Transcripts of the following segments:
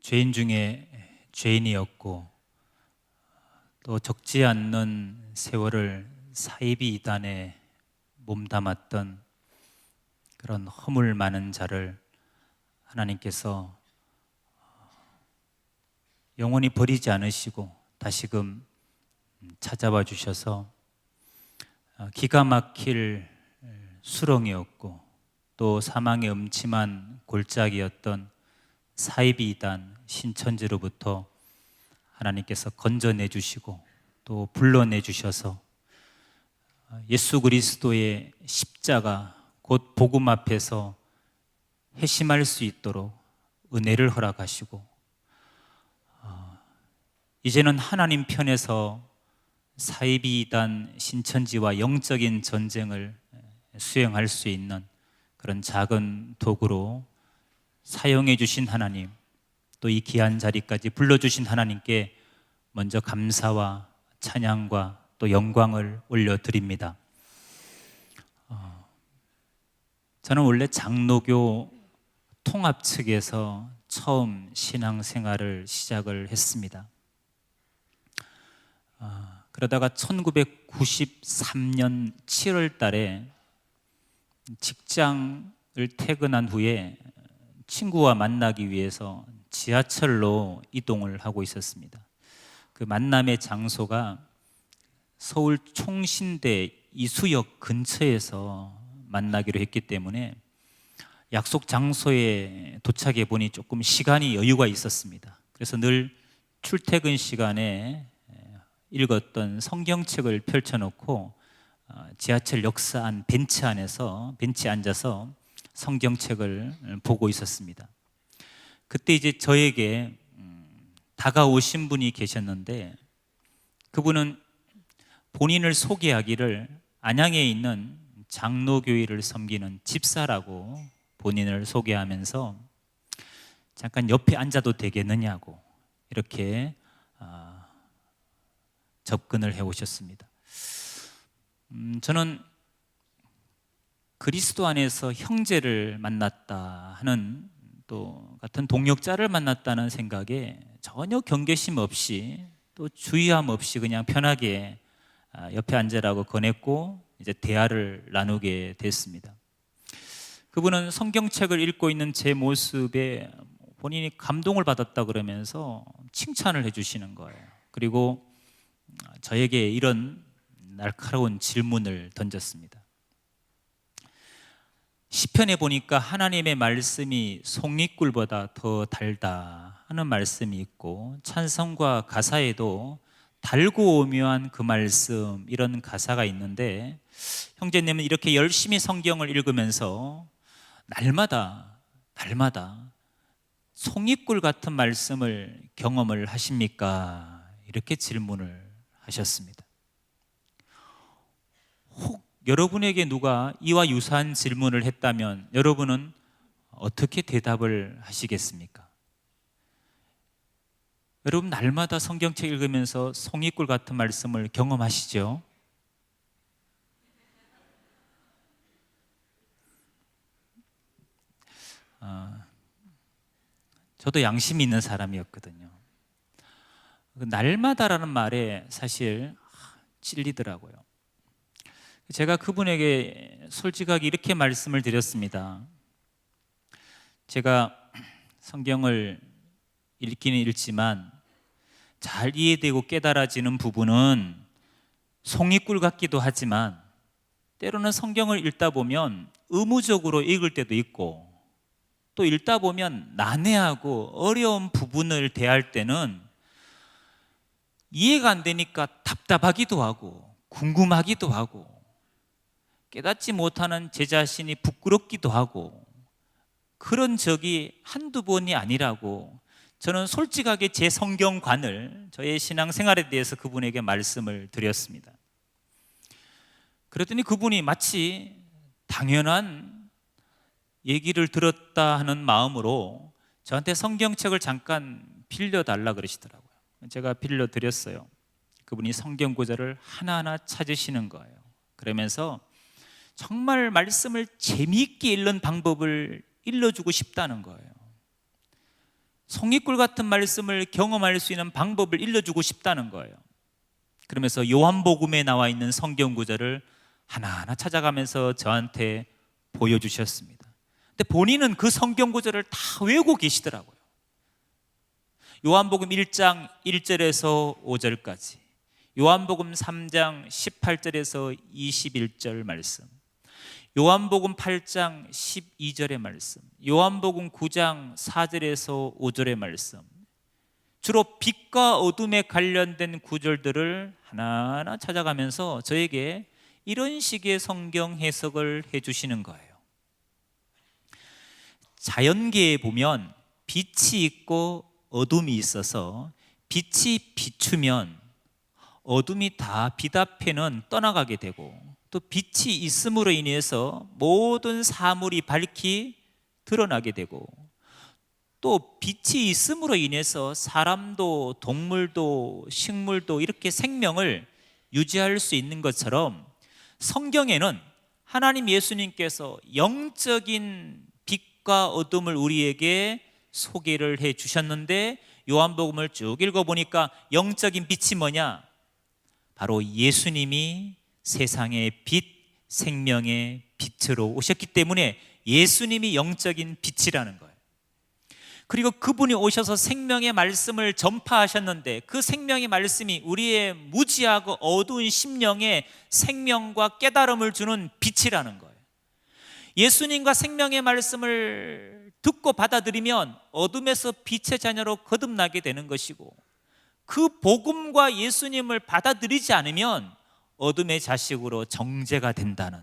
죄인 중에 죄인이었고 또 적지 않는 세월을 사이비 이단에 몸담았던 그런 허물 많은 자를 하나님께서 영원히 버리지 않으시고 다시금 찾아와 주셔서 기가 막힐 수렁이었고 또 사망의 음침한 골짜기였던 사이비 이단 신천지로부터 하나님께서 건져내 주시고 또 불러내 주셔서 예수 그리스도의 십자가 곧 복음 앞에서 회심할 수 있도록 은혜를 허락하시고 이제는 하나님 편에서 사이비 이단 신천지와 영적인 전쟁을 수행할 수 있는 그런 작은 도구로 사용해 주신 하나님, 또 이 귀한 자리까지 불러주신 하나님께 먼저 감사와 찬양과 또 영광을 올려드립니다. 저는 원래 장로교 통합 측에서 처음 신앙생활을 시작을 했습니다. 그러다가 1993년 7월 달에 직장을 퇴근한 후에 친구와 만나기 위해서 지하철로 이동을 하고 있었습니다. 그 만남의 장소가 서울 총신대 이수역 근처에서 만나기로 했기 때문에 약속 장소에 도착해 보니 조금 시간이 여유가 있었습니다. 그래서 늘 출퇴근 시간에 읽었던 성경책을 펼쳐놓고 지하철 역사 안 벤치에 앉아서 성경책을 보고 있었습니다. 그때 이제 저에게 다가오신 분이 계셨는데 그분은 본인을 소개하기를 안양에 있는 장로교회를 섬기는 집사라고 본인을 소개하면서 잠깐 옆에 앉아도 되겠느냐고 이렇게 접근을 해오셨습니다. 저는 그리스도 안에서 형제를 만났다 하는 또 같은 동역자를 만났다는 생각에 전혀 경계심 없이 또 주의함 없이 그냥 편하게 옆에 앉으라고 권했고 이제 대화를 나누게 됐습니다. 그분은 성경책을 읽고 있는 제 모습에 본인이 감동을 받았다 그러면서 칭찬을 해주시는 거예요. 그리고 저에게 이런 날카로운 질문을 던졌습니다. 시편에 보니까 하나님의 말씀이 송이꿀보다 더 달다 하는 말씀이 있고 찬송과 가사에도 달고 오묘한 그 말씀 이런 가사가 있는데 형제님은 이렇게 열심히 성경을 읽으면서 날마다 송이꿀 같은 말씀을 경험을 하십니까? 이렇게 질문을 하셨습니다. 혹 여러분에게 누가 이와 유사한 질문을 했다면 여러분은 어떻게 대답을 하시겠습니까? 여러분 날마다 성경책 읽으면서 송이꿀 같은 말씀을 경험하시죠? 저도 양심이 있는 사람이었거든요. 날마다라는 말에 사실 찔리더라고요. 제가 그분에게 솔직하게 이렇게 말씀을 드렸습니다. 제가 성경을 읽기는 읽지만 잘 이해되고 깨달아지는 부분은 송이꿀 같기도 하지만 때로는 성경을 읽다 보면 의무적으로 읽을 때도 있고 또 읽다 보면 난해하고 어려운 부분을 대할 때는 이해가 안 되니까 답답하기도 하고 궁금하기도 하고 깨닫지 못하는 제 자신이 부끄럽기도 하고 그런 적이 한두 번이 아니라고 저는 솔직하게 제 성경관을 저의 신앙생활에 대해서 그분에게 말씀을 드렸습니다. 그랬더니 그분이 마치 당연한 얘기를 들었다 하는 마음으로 저한테 성경책을 잠깐 빌려달라 그러시더라고요. 제가 빌려드렸어요. 그분이 성경 구절을 하나하나 찾으시는 거예요. 그러면서 정말 말씀을 재미있게 읽는 방법을 일러주고 싶다는 거예요. 송이꿀 같은 말씀을 경험할 수 있는 방법을 일러주고 싶다는 거예요. 그러면서 요한복음에 나와 있는 성경 구절을 하나하나 찾아가면서 저한테 보여주셨습니다. 근데 본인은 그 성경 구절을 다 외우고 계시더라고요. 요한복음 1장 1절에서 5절까지, 요한복음 3장 18절에서 21절 말씀, 요한복음 8장 12절의 말씀, 요한복음 9장 4절에서 5절의 말씀, 주로 빛과 어둠에 관련된 구절들을 하나하나 찾아가면서 저에게 이런 식의 성경 해석을 해주시는 거예요. 자연계에 보면 빛이 있고 어둠이 있어서 빛이 비추면 어둠이 다 빛 앞에는 떠나가게 되고, 또 빛이 있음으로 인해서 모든 사물이 밝히 드러나게 되고, 또 빛이 있음으로 인해서 사람도 동물도 식물도 이렇게 생명을 유지할 수 있는 것처럼, 성경에는 하나님 예수님께서 영적인 빛과 어둠을 우리에게 소개를 해 주셨는데, 요한복음을 쭉 읽어보니까 영적인 빛이 뭐냐? 바로 예수님이 세상의 빛, 생명의 빛으로 오셨기 때문에 예수님이 영적인 빛이라는 거예요. 그리고 그분이 오셔서 생명의 말씀을 전파하셨는데, 그 생명의 말씀이 우리의 무지하고 어두운 심령에 생명과 깨달음을 주는 빛이라는 거예요. 예수님과 생명의 말씀을 듣고 받아들이면 어둠에서 빛의 자녀로 거듭나게 되는 것이고, 그 복음과 예수님을 받아들이지 않으면 어둠의 자식으로 정죄가 된다는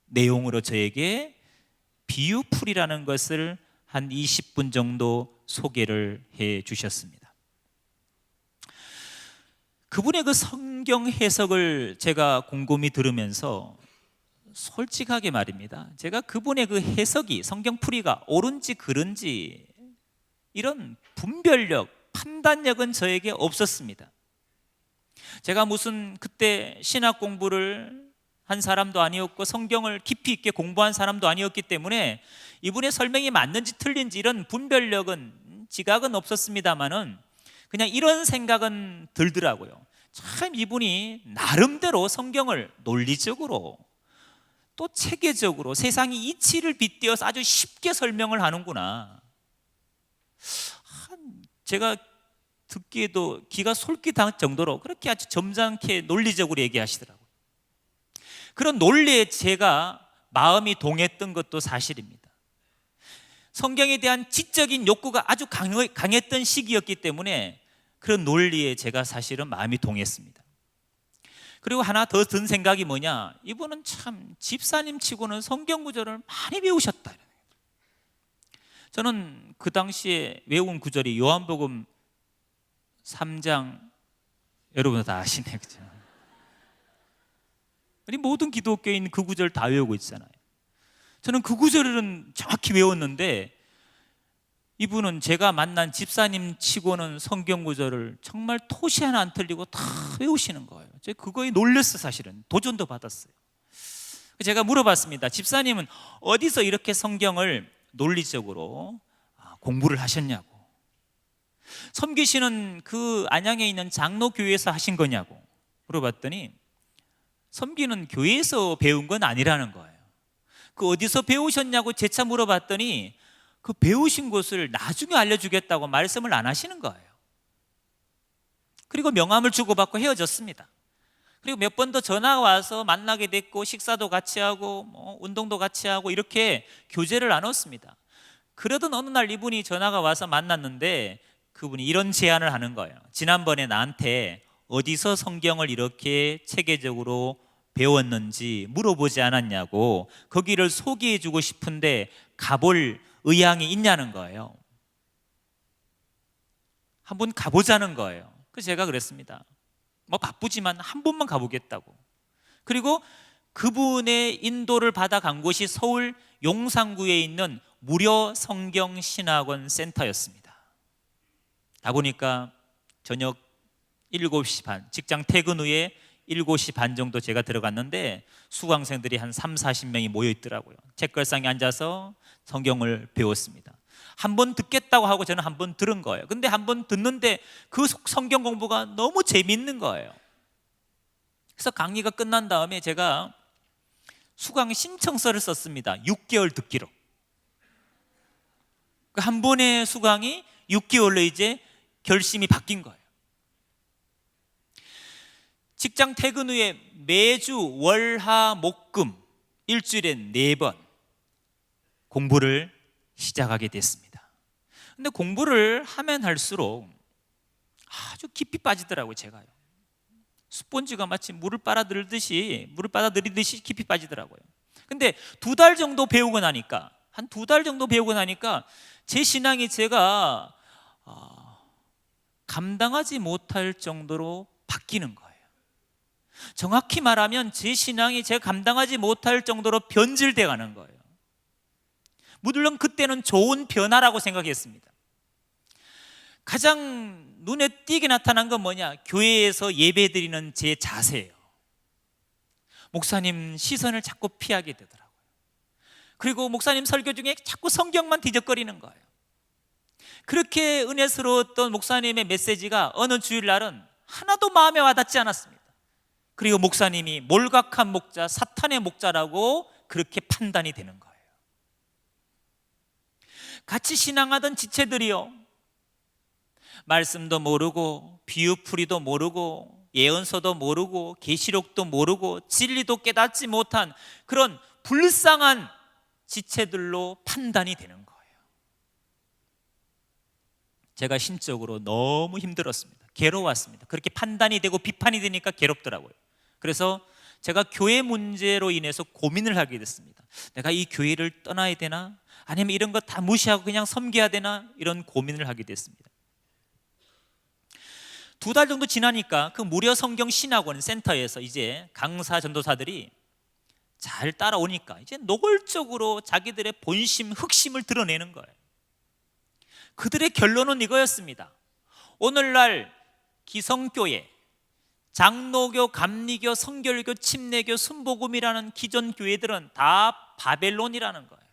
내용으로 저에게 비유풀이라는 것을 한 20분 정도 소개를 해 주셨습니다. 그분의 그 성경 해석을 제가 곰곰이 들으면서 솔직하게 말입니다, 제가 그분의 그 해석이, 성경풀이가 옳은지 그른지 이런 분별력, 판단력은 저에게 없었습니다. 제가 무슨 그때 신학 공부를 한 사람도 아니었고 성경을 깊이 있게 공부한 사람도 아니었기 때문에 이분의 설명이 맞는지 틀린지 이런 분별력은, 지각은 없었습니다만은 그냥 이런 생각은 들더라고요. 참 이분이 나름대로 성경을 논리적으로 또 체계적으로 세상의 이치를 빗대어서 아주 쉽게 설명을 하는구나. 제가 듣기에도 기가 솔깃할 정도로 그렇게 아주 점잖게 논리적으로 얘기하시더라고요. 그런 논리에 제가 마음이 동했던 것도 사실입니다. 성경에 대한 지적인 욕구가 아주 강했던 시기였기 때문에 그런 논리에 제가 사실은 마음이 동했습니다. 그리고 하나 더 든 생각이 뭐냐, 이분은 참 집사님 치고는 성경 구절을 많이 배우셨다. 저는 그 당시에 외운 구절이 요한복음 3장, 여러분 다 아시네, 그죠? 아니, 모든 기독교인 그 구절 다 외우고 있잖아요. 저는 그 구절은 정확히 외웠는데 이분은 제가 만난 집사님 치고는 성경 구절을 정말 토시 하나 안 틀리고 다 외우시는 거예요. 제가 그거에 놀랐어요. 사실은 도전도 받았어요. 제가 물어봤습니다. 집사님은 어디서 이렇게 성경을 논리적으로 공부를 하셨냐고, 섬기시는 그 안양에 있는 장로교회에서 하신 거냐고 물어봤더니 섬기는 교회에서 배운 건 아니라는 거예요. 그 어디서 배우셨냐고 재차 물어봤더니 그 배우신 곳을 나중에 알려주겠다고 말씀을 안 하시는 거예요. 그리고 명함을 주고받고 헤어졌습니다. 그리고 몇 번 더 전화가 와서 만나게 됐고 식사도 같이 하고 운동도 같이 하고 이렇게 교제를 나눴습니다. 그러던 어느 날 이분이 전화가 와서 만났는데 그분이 이런 제안을 하는 거예요. 지난번에 나한테 어디서 성경을 이렇게 체계적으로 배웠는지 물어보지 않았냐고, 거기를 소개해 주고 싶은데 가볼 의향이 있냐는 거예요. 한번 가보자는 거예요. 그래서 제가 그랬습니다. 바쁘지만 한 번만 가보겠다고. 그리고 그분의 인도를 받아간 곳이 서울 용산구에 있는 무료 성경 신학원 센터였습니다. 가보니까 저녁 7시 반, 직장 퇴근 후에 7시 반 정도 제가 들어갔는데 수강생들이 한 30, 40명이 모여 있더라고요. 책걸상에 앉아서 성경을 배웠습니다. 한 번 듣겠다고 하고 저는 한 번 들은 거예요. 근데 한 번 듣는데 그 성경 공부가 너무 재밌는 거예요. 그래서 강의가 끝난 다음에 제가 수강 신청서를 썼습니다. 6개월 듣기로. 한 번의 수강이 6개월로 이제 결심이 바뀐 거예요. 직장 퇴근 후에 매주 월, 화, 목, 금 일주일에 4번 공부를 시작하게 됐습니다. 근데 공부를 하면 할수록 아주 깊이 빠지더라고요. 제가요, 스폰지가 마치 물을 빨아들이듯이 깊이 빠지더라고요. 근데 2달 정도 배우고 나니까, 한 2달 정도 배우고 나니까 제 신앙이 제가 감당하지 못할 정도로 바뀌는 거예요. 정확히 말하면 제 신앙이 제가 감당하지 못할 정도로 변질돼 가는 거예요. 물론 그때는 좋은 변화라고 생각했습니다. 가장 눈에 띄게 나타난 건 뭐냐? 교회에서 예배드리는 제 자세예요. 목사님 시선을 자꾸 피하게 되더라고요. 그리고 목사님 설교 중에 자꾸 성경만 뒤적거리는 거예요. 그렇게 은혜스러웠던 목사님의 메시지가 어느 주일날은 하나도 마음에 와닿지 않았습니다. 그리고 목사님이 몰각한 목자, 사탄의 목자라고 그렇게 판단이 되는 거예요. 같이 신앙하던 지체들이요, 말씀도 모르고 비유풀이도 모르고 예언서도 모르고 계시록도 모르고 진리도 깨닫지 못한 그런 불쌍한 지체들로 판단이 되는 거예요. 제가 심적으로 너무 힘들었습니다. 괴로웠습니다. 그렇게 판단이 되고 비판이 되니까 괴롭더라고요. 그래서 제가 교회 문제로 인해서 고민을 하게 됐습니다. 내가 이 교회를 떠나야 되나? 아니면 이런 거 다 무시하고 그냥 섬겨야 되나? 이런 고민을 하게 됐습니다. 2달 정도 지나니까 그 무료 성경 신학원 센터에서 이제 강사 전도사들이 잘 따라오니까 이제 노골적으로 자기들의 본심, 흑심을 드러내는 거예요. 그들의 결론은 이거였습니다. 오늘날 기성교회, 장로교, 감리교, 성결교, 침례교, 순복음이라는 기존 교회들은 다 바벨론이라는 거예요.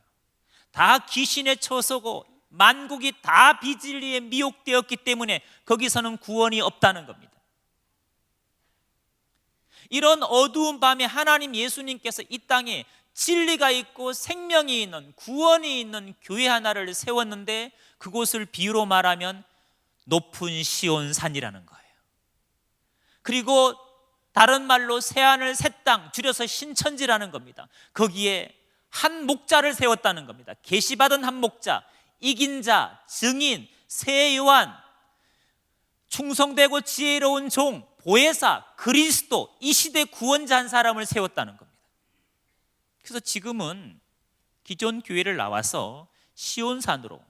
다 귀신에 처서고 만국이 다 비진리에 미혹되었기 때문에 거기서는 구원이 없다는 겁니다. 이런 어두운 밤에 하나님 예수님께서 이 땅에 진리가 있고 생명이 있는, 구원이 있는 교회 하나를 세웠는데 그곳을 비유로 말하면 높은 시온산이라는 거예요. 그리고 다른 말로 새하늘 새 땅, 줄여서 신천지라는 겁니다. 거기에 한 목자를 세웠다는 겁니다. 계시받은 한 목자, 이긴 자, 증인, 새 요한, 충성되고 지혜로운 종, 보혜사, 그리스도, 이 시대 구원자 한 사람을 세웠다는 겁니다. 그래서 지금은 기존 교회를 나와서 시온산으로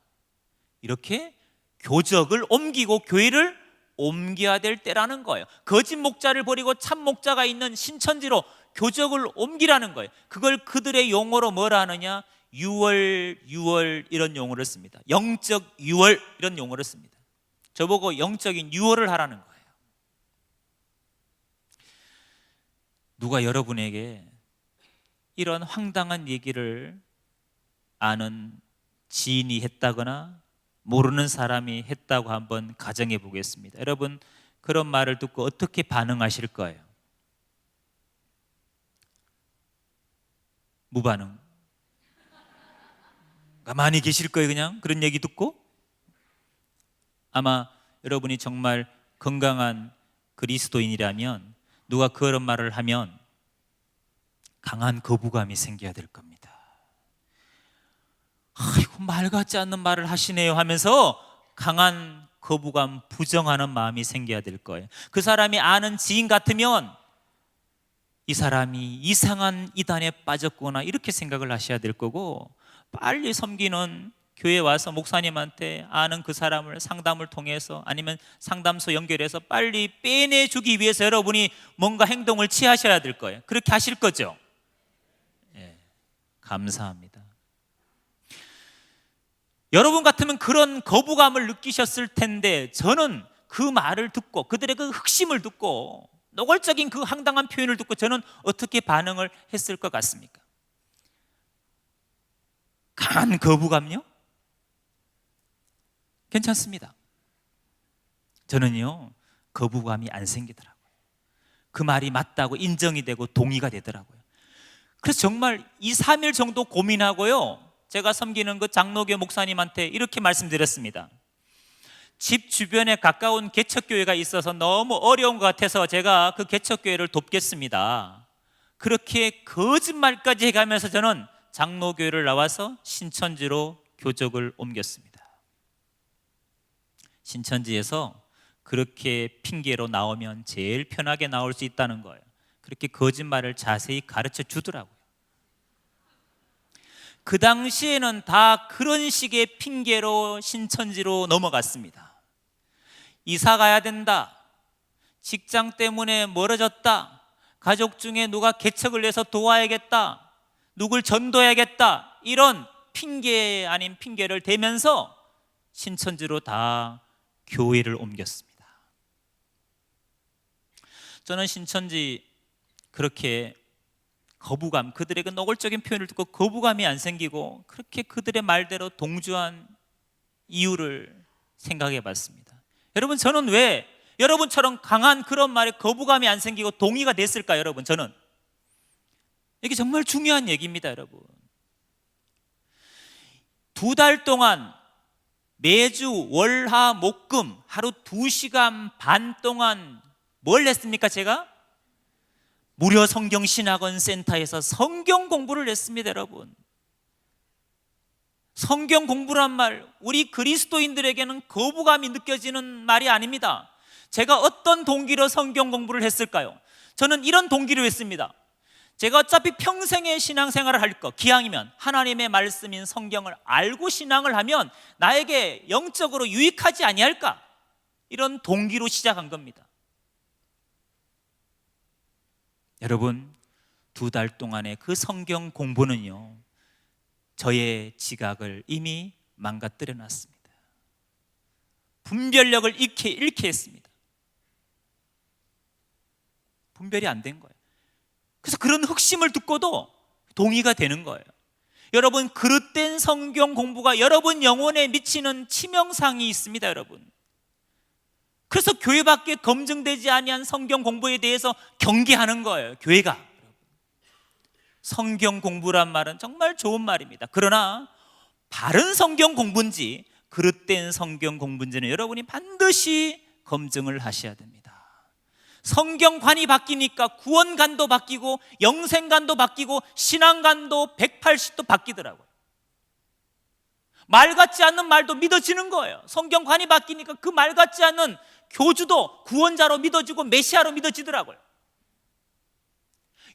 이렇게 교적을 옮기고 교회를 옮겨야 될 때라는 거예요. 거짓 목자를 버리고 참 목자가 있는 신천지로 교적을 옮기라는 거예요. 그걸 그들의 용어로 뭐라 하느냐? 유월 이런 용어를 씁니다. 영적 유월 이런 용어를 씁니다. 저보고 영적인 유월을 하라는 거예요. 누가 여러분에게 이런 황당한 얘기를 아는 지인이 했다거나 모르는 사람이 했다고 한번 가정해 보겠습니다. 여러분, 그런 말을 듣고 어떻게 반응하실 거예요? 무반응. 가만히 계실 거예요. 그냥 그런 얘기 듣고? 아마 여러분이 정말 건강한 그리스도인이라면 누가 그런 말을 하면 강한 거부감이 생겨야 될 겁니다. 아이고, 말 같지 않는 말을 하시네요 하면서 강한 거부감, 부정하는 마음이 생겨야 될 거예요. 그 사람이 아는 지인 같으면 이 사람이 이상한 이단에 빠졌구나 이렇게 생각을 하셔야 될 거고, 빨리 섬기는 교회에 와서 목사님한테 아는 그 사람을 상담을 통해서 아니면 상담소 연결해서 빨리 빼내주기 위해서 여러분이 뭔가 행동을 취하셔야 될 거예요. 그렇게 하실 거죠? 예, 감사합니다. 여러분 같으면 그런 거부감을 느끼셨을 텐데, 저는 그 말을 듣고 그들의 그 흑심을 듣고 노골적인 그 황당한 표현을 듣고 저는 어떻게 반응을 했을 것 같습니까? 강한 거부감요? 괜찮습니다. 저는요, 거부감이 안 생기더라고요. 그 말이 맞다고 인정이 되고 동의가 되더라고요. 그래서 정말 2, 3일 정도 고민하고요, 제가 섬기는 그 장로교 목사님한테 이렇게 말씀드렸습니다. 집 주변에 가까운 개척교회가 있어서 너무 어려운 것 같아서 제가 그 개척교회를 돕겠습니다. 그렇게 거짓말까지 해가면서 저는 장로교회를 나와서 신천지로 교적을 옮겼습니다. 신천지에서 그렇게 핑계로 나오면 제일 편하게 나올 수 있다는 거예요. 그렇게 거짓말을 자세히 가르쳐 주더라고요. 그 당시에는 다 그런 식의 핑계로 신천지로 넘어갔습니다. 이사 가야 된다, 직장 때문에 멀어졌다, 가족 중에 누가 개척을 해서 도와야겠다, 누굴 전도해야겠다, 이런 핑계 아닌 핑계를 대면서 신천지로 다 교회를 옮겼습니다. 저는 신천지 그렇게 거부감, 그들의 그 노골적인 표현을 듣고 거부감이 안 생기고 그렇게 그들의 말대로 동조한 이유를 생각해 봤습니다. 여러분, 저는 왜 여러분처럼 강한 그런 말에 거부감이 안 생기고 동의가 됐을까요? 여러분, 저는 이게 정말 중요한 얘기입니다. 여러분, 2달 동안 매주 월화 목금 하루 2시간 반 동안 뭘 했습니까? 제가 무료 성경신학원 센터에서 성경 공부를 했습니다. 여러분, 성경 공부란 말, 우리 그리스도인들에게는 거부감이 느껴지는 말이 아닙니다. 제가 어떤 동기로 성경 공부를 했을까요? 저는 이런 동기로 했습니다. 제가 어차피 평생의 신앙생활을 할 거, 기왕이면 하나님의 말씀인 성경을 알고 신앙을 하면 나에게 영적으로 유익하지 아니할까, 이런 동기로 시작한 겁니다. 여러분, 2달 동안의 그 성경 공부는요, 저의 지각을 이미 망가뜨려 놨습니다. 분별력을 잃게 했습니다. 분별이 안 된 거예요. 그래서 그런 흑심을 듣고도 동의가 되는 거예요. 여러분, 그릇된 성경 공부가 여러분 영혼에 미치는 치명상이 있습니다. 여러분, 그래서 교회밖에 검증되지 아니한 성경 공부에 대해서 경계하는 거예요. 교회가. 성경 공부란 말은 정말 좋은 말입니다. 그러나 바른 성경 공부인지 그릇된 성경 공부인지는 여러분이 반드시 검증을 하셔야 됩니다. 성경관이 바뀌니까 구원관도 바뀌고 영생관도 바뀌고 신앙관도 180도 바뀌더라고요. 말 같지 않는 말도 믿어지는 거예요. 성경관이 바뀌니까 그 말 같지 않은 교주도 구원자로 믿어지고 메시아로 믿어지더라고요.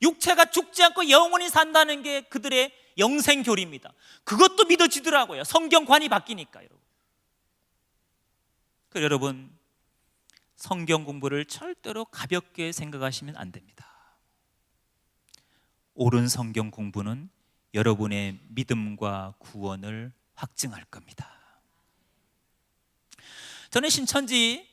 육체가 죽지 않고 영원히 산다는 게 그들의 영생교리입니다. 그것도 믿어지더라고요. 성경관이 바뀌니까. 그래서 여러분, 성경 공부를 절대로 가볍게 생각하시면 안 됩니다. 옳은 성경 공부는 여러분의 믿음과 구원을 확증할 겁니다. 저는 신천지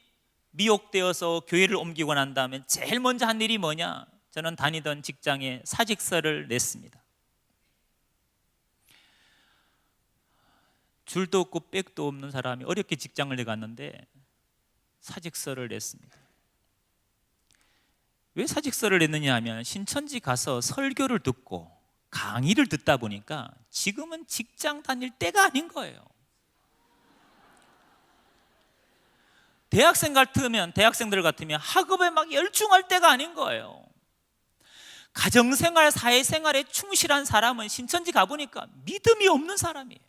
미혹되어서 교회를 옮기고 난 다음에 제일 먼저 한 일이 뭐냐, 저는 다니던 직장에 사직서를 냈습니다. 줄도 없고 백도 없는 사람이 어렵게 직장을 내갔는데 사직서를 냈습니다. 왜 사직서를 냈느냐 하면, 신천지 가서 설교를 듣고 강의를 듣다 보니까 지금은 직장 다닐 때가 아닌 거예요. 대학생들 같으면 학업에 막 열중할 때가 아닌 거예요. 가정생활, 사회생활에 충실한 사람은 신천지 가보니까 믿음이 없는 사람이에요.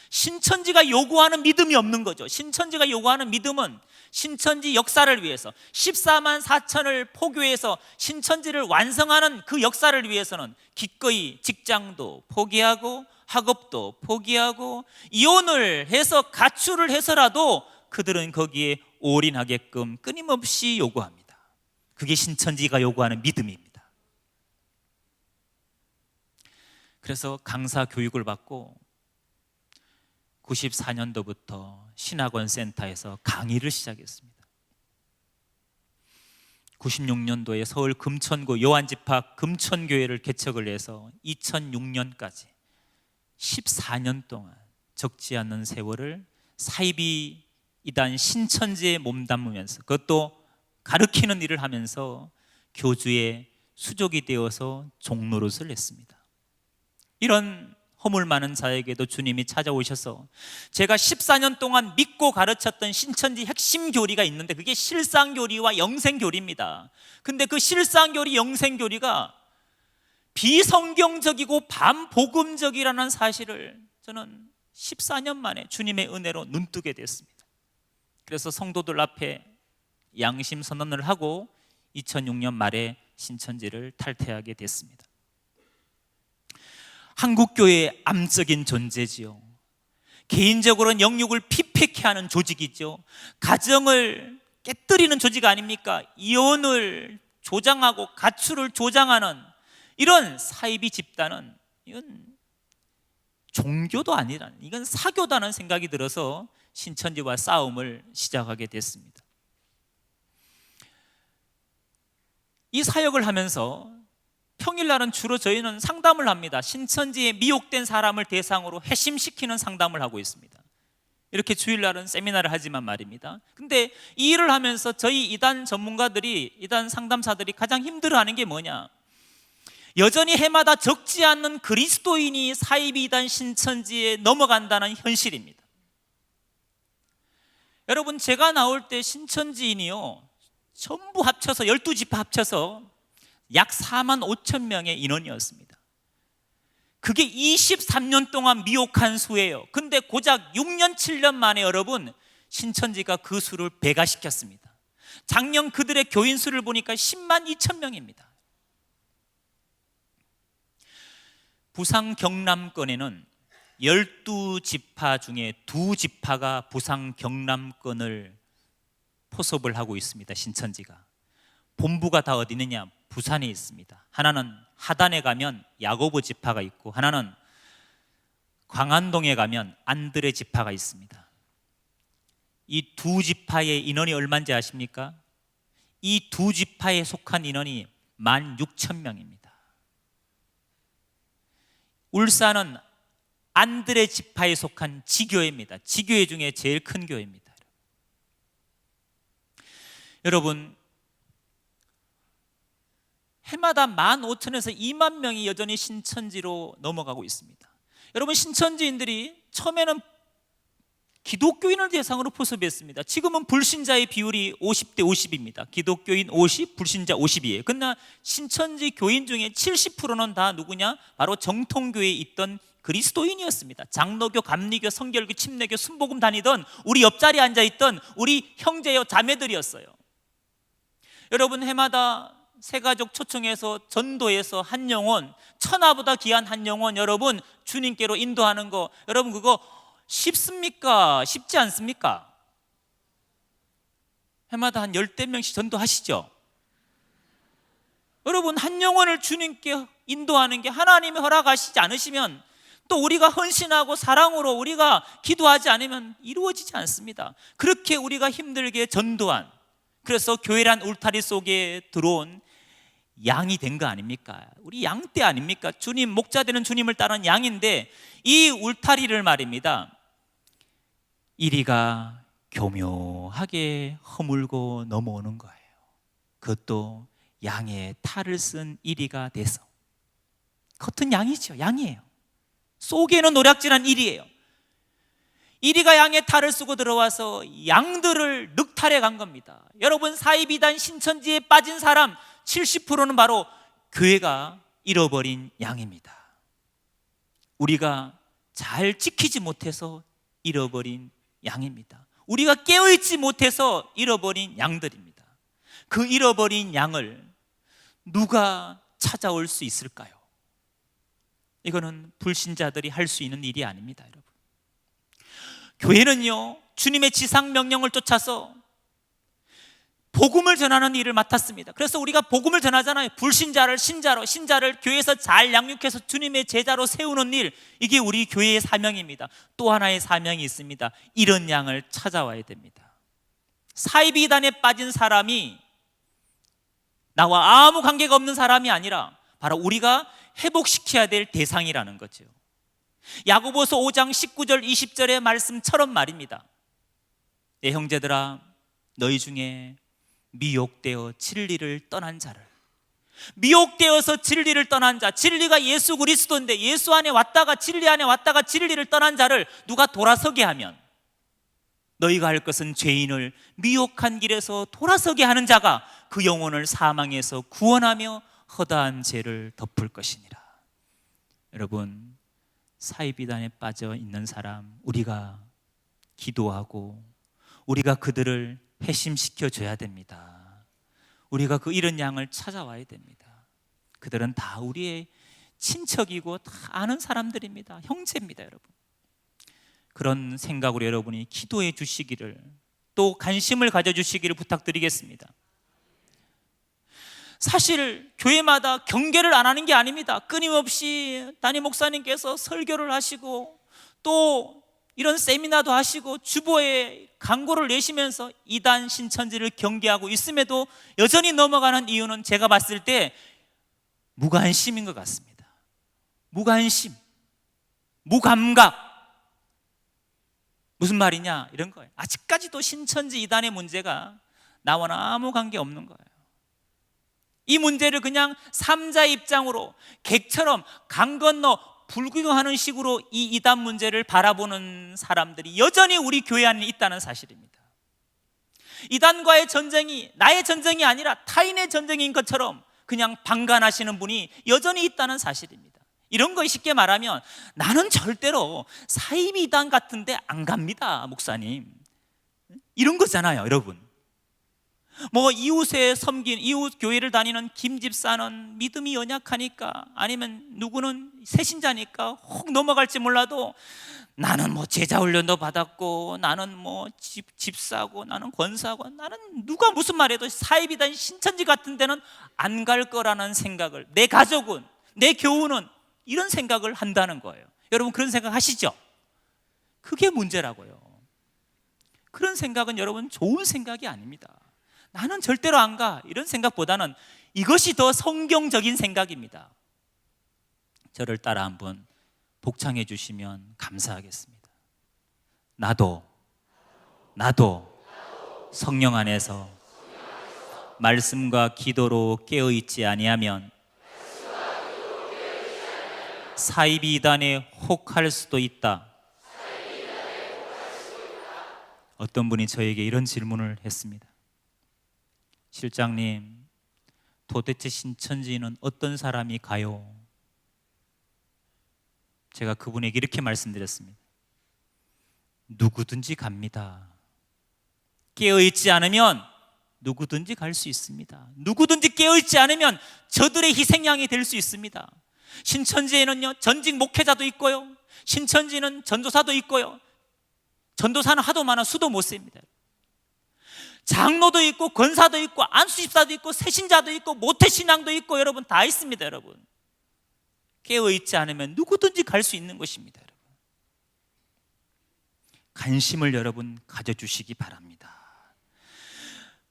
신천지가 요구하는 믿음이 없는 거죠. 신천지가 요구하는 믿음은 신천지 역사를 위해서 14만 4천을 포교해서 신천지를 완성하는 그 역사를 위해서는 기꺼이 직장도 포기하고 학업도 포기하고 이혼을 해서 가출을 해서라도 그들은 거기에 올인하게끔 끊임없이 요구합니다. 그게 신천지가 요구하는 믿음입니다. 그래서 강사 교육을 받고 94년도부터 신학원 센터에서 강의를 시작했습니다. 96년도에 서울 금천구 요한집합 금천교회를 개척을 해서 2006년까지 14년 동안 적지 않은 세월을 사이비 이단 신천지에 몸담으면서 그것도 가르치는 일을 하면서 교주의 수족이 되어서 종노릇을 했습니다. 이런 허물 많은 자에게도 주님이 찾아오셔서 제가 14년 동안 믿고 가르쳤던 신천지 핵심 교리가 있는데 그게 실상교리와 영생교리입니다. 근데 그 실상교리, 영생교리가 비성경적이고 반복음적이라는 사실을 저는 14년 만에 주님의 은혜로 눈뜨게 됐습니다. 그래서 성도들 앞에 양심 선언을 하고 2006년 말에 신천지를 탈퇴하게 됐습니다. 한국교회의 암적인 존재지요. 개인적으로는 영육을 피폐케 하는 조직이죠. 가정을 깨뜨리는 조직 아닙니까? 이혼을 조장하고 가출을 조장하는 이런 사이비 집단은 이건 종교도 아니라 이건 사교다는 생각이 들어서 신천지와 싸움을 시작하게 됐습니다. 이 사역을 하면서 평일날은 주로 저희는 상담을 합니다. 신천지에 미혹된 사람을 대상으로 회심시키는 상담을 하고 있습니다. 이렇게 주일날은 세미나를 하지만 말입니다. 근데 이 일을 하면서 저희 이단 전문가들이, 이단 상담사들이 가장 힘들어하는 게 뭐냐? 여전히 해마다 적지 않는 그리스도인이 사이비 이단 신천지에 넘어간다는 현실입니다. 여러분, 제가 나올 때 신천지인이요 전부 합쳐서 12지파 합쳐서 약 4만 5천 명의 인원이었습니다. 그게 23년 동안 미혹한 수예요. 근데 고작 6년 7년 만에 여러분 신천지가 그 수를 배가시켰습니다. 작년 그들의 교인 수를 보니까 10만 2천 명입니다. 부산 경남권에는 12지파 중에 2지파가 부산 경남권을 포섭을 하고 있습니다. 신천지가. 본부가 다 어디 있느냐? 부산에 있습니다. 하나는 하단에 가면 야고보 지파가 있고 하나는 광안동에 가면 안드레 지파가 있습니다. 이 2지파의 인원이 얼마인지 아십니까? 이 2지파에 속한 인원이 16,000명입니다. 울산은 안드레 지파에 속한 지교회입니다. 지교회 중에 제일 큰 교회입니다. 여러분, 해마다 15,000에서 2만 명이 여전히 신천지로 넘어가고 있습니다. 여러분, 신천지인들이 처음에는 기독교인을 대상으로 포섭했습니다. 지금은 불신자의 비율이 50대 50입니다. 기독교인 50, 불신자 50이에요. 그러나 신천지 교인 중에 70%는 다 누구냐? 바로 정통교회에 있던 그리스도인이었습니다. 장로교, 감리교, 성결교, 침례교, 순복음 다니던 우리 옆자리에 앉아있던 우리 형제요 자매들이었어요. 여러분, 해마다 새가족 초청해서 전도해서 한 영혼, 천하보다 귀한 한 영혼 여러분 주님께로 인도하는 거, 여러분 그거 쉽습니까? 쉽지 않습니까? 해마다 한 10대 명씩 전도하시죠? 여러분, 한 영혼을 주님께 인도하는 게 하나님이 허락하시지 않으시면, 또 우리가 헌신하고 사랑으로 우리가 기도하지 않으면 이루어지지 않습니다. 그렇게 우리가 힘들게 전도한, 그래서 교회란 울타리 속에 들어온 양이 된 거 아닙니까? 우리 양떼 아닙니까? 주님, 목자 되는 주님을 따르는 양인데 이 울타리를 말입니다, 이리가 교묘하게 허물고 넘어오는 거예요. 그것도 양의 탈을 쓴 이리가 돼서. 겉은 양이죠. 양이에요. 속에는 노략질한 이리예요. 이리가 양의 탈을 쓰고 들어와서 양들을 늑탈해 간 겁니다. 여러분, 사이비단 신천지에 빠진 사람 70%는 바로 교회가 잃어버린 양입니다. 우리가 잘 지키지 못해서 잃어버린 양입니다. 우리가 깨어있지 못해서 잃어버린 양들입니다. 그 잃어버린 양을 누가 찾아올 수 있을까요? 이거는 불신자들이 할 수 있는 일이 아닙니다, 여러분. 교회는요, 주님의 지상 명령을 쫓아서 복음을 전하는 일을 맡았습니다. 그래서 우리가 복음을 전하잖아요. 불신자를 신자로, 신자를 교회에서 잘 양육해서 주님의 제자로 세우는 일, 이게 우리 교회의 사명입니다. 또 하나의 사명이 있습니다. 이런 양을 찾아와야 됩니다. 사이비단에 빠진 사람이 나와 아무 관계가 없는 사람이 아니라 바로 우리가 회복시켜야 될 대상이라는 거죠. 야고보서 5장 19절 20절의 말씀처럼 말입니다. 내 형제들아, 너희 중에 미혹되어 진리를 떠난 자를, 미혹되어서 진리를 떠난 자, 진리가 예수 그리스도인데 예수 안에 왔다가 진리 안에 왔다가 진리를 떠난 자를 누가 돌아서게 하면, 너희가 할 것은 죄인을 미혹한 길에서 돌아서게 하는 자가 그 영혼을 사망에서 구원하며 허다한 죄를 덮을 것이니라. 여러분, 사이비단에 빠져 있는 사람, 우리가 기도하고 우리가 그들을 회심시켜 줘야 됩니다. 우리가 그 잃은 양을 찾아와야 됩니다. 그들은 다 우리의 친척이고 다 아는 사람들입니다. 형제입니다, 여러분. 그런 생각으로 여러분이 기도해 주시기를, 또 관심을 가져주시기를 부탁드리겠습니다. 사실 교회마다 경계를 안 하는 게 아닙니다. 끊임없이 담임 목사님께서 설교를 하시고 또 이런 세미나도 하시고 주보에 광고를 내시면서 이단 신천지를 경계하고 있음에도 여전히 넘어가는 이유는 제가 봤을 때 무관심인 것 같습니다. 무관심, 무감각. 무슨 말이냐 이런 거예요. 아직까지도 신천지 이단의 문제가 나와는 아무 관계 없는 거예요. 이 문제를 그냥 삼자의 입장으로 객처럼 강 건너 불구경하는 식으로 이 이단 문제를 바라보는 사람들이 여전히 우리 교회 안에 있다는 사실입니다. 이단과의 전쟁이 나의 전쟁이 아니라 타인의 전쟁인 것처럼 그냥 방관하시는 분이 여전히 있다는 사실입니다. 이런 거 쉽게 말하면 나는 절대로 사이비단 같은 데 안 갑니다, 목사님. 이런 거잖아요, 여러분. 뭐 이웃에 섬긴, 이웃 교회를 다니는 김 집사는 믿음이 연약하니까, 아니면 누구는 새신자니까 혹 넘어갈지 몰라도 나는 뭐 제자 훈련도 받았고, 나는 뭐 집사고, 나는 권사고, 나는 누가 무슨 말해도 사이비단 신천지 같은 데는 안 갈 거라는 생각을, 내 가족은, 내 교우는 이런 생각을 한다는 거예요. 여러분 그런 생각 하시죠? 그게 문제라고요. 그런 생각은 여러분 좋은 생각이 아닙니다. 나는 절대로 안 가, 이런 생각보다는 이것이 더 성경적인 생각입니다. 저를 따라 한번 복창해 주시면 감사하겠습니다. 나도 성령 안에서 말씀과 기도로 깨어있지 아니하면 사이비 이단에 혹할 수도 있다. 어떤 분이 저에게 이런 질문을 했습니다. 실장님, 도대체 신천지는 어떤 사람이 가요? 제가 그분에게 이렇게 말씀드렸습니다. 누구든지 갑니다. 깨어있지 않으면 누구든지 갈 수 있습니다. 누구든지 깨어있지 않으면 저들의 희생양이 될 수 있습니다. 신천지에는요, 전직 목회자도 있고요, 신천지는 전도사도 있고요, 전도사는 하도 많아 수도 못 셉니다. 장로도 있고 권사도 있고 안수집사도 있고 새신자도 있고 모태신앙도 있고 여러분 다 있습니다. 여러분 깨어있지 않으면 누구든지 갈 수 있는 것입니다. 여러분 관심을 여러분 가져주시기 바랍니다.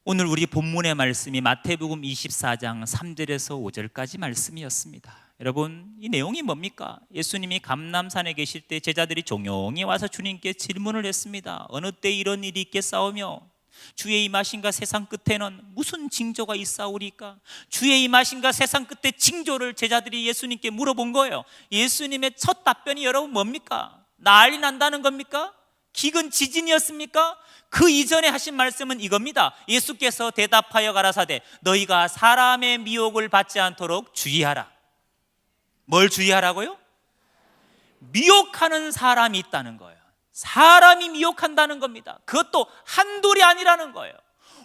오늘 우리 본문의 말씀이 마태복음 24장 3절에서 5절까지 말씀이었습니다. 여러분 이 내용이 뭡니까? 예수님이 감람산에 계실 때 제자들이 종용이 와서 주님께 질문을 했습니다. 어느 때 이런 일이 있겠사오며 주의 임하신가 세상 끝에는 무슨 징조가 있사오리까? 주의 임하신가 세상 끝에 징조를 제자들이 예수님께 물어본 거예요. 예수님의 첫 답변이 여러분 뭡니까? 난리 난다는 겁니까? 기근 지진이었습니까? 그 이전에 하신 말씀은 이겁니다. 예수께서 대답하여 가라사대 너희가 사람의 미혹을 받지 않도록 주의하라. 뭘 주의하라고요? 미혹하는 사람이 있다는 거예요. 사람이 미혹한다는 겁니다. 그것도 한둘이 아니라는 거예요.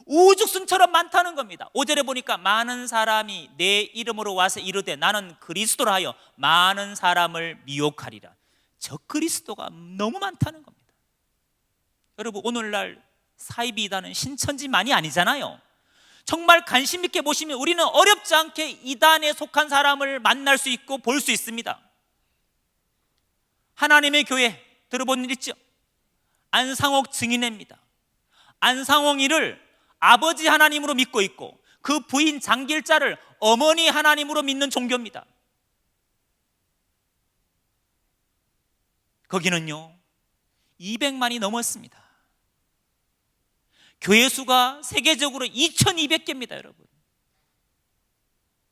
우죽순처럼 많다는 겁니다. 5절에 보니까 많은 사람이 내 이름으로 와서 이르되 나는 그리스도라 하여 많은 사람을 미혹하리라. 저 그리스도가 너무 많다는 겁니다. 여러분 오늘날 사이비 이단은 신천지만이 아니잖아요. 정말 관심 있게 보시면 우리는 어렵지 않게 이단에 속한 사람을 만날 수 있고 볼 수 있습니다. 하나님의 교회 들어본 일 있죠? 안상옥 증인회입니다. 안상옥이를 아버지 하나님으로 믿고 있고 그 부인 장길자를 어머니 하나님으로 믿는 종교입니다. 거기는요 200만이 넘었습니다. 교회 수가 세계적으로 2200개입니다, 여러분.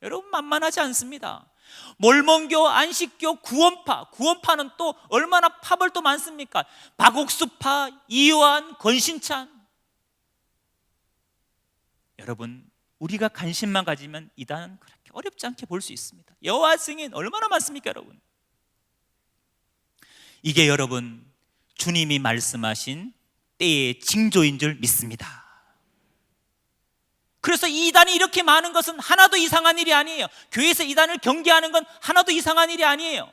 여러분, 만만하지 않습니다. 몰몬교, 안식교, 구원파는 또 얼마나 파벌 또 많습니까? 박옥수파, 이요한, 권신찬. 여러분, 우리가 관심만 가지면 이단은 그렇게 어렵지 않게 볼 수 있습니다. 여호와 증인 얼마나 많습니까, 여러분? 이게 여러분, 주님이 말씀하신 때의 징조인 줄 믿습니다. 그래서 이단이 이렇게 많은 것은 하나도 이상한 일이 아니에요. 교회에서 이단을 경계하는 건 하나도 이상한 일이 아니에요.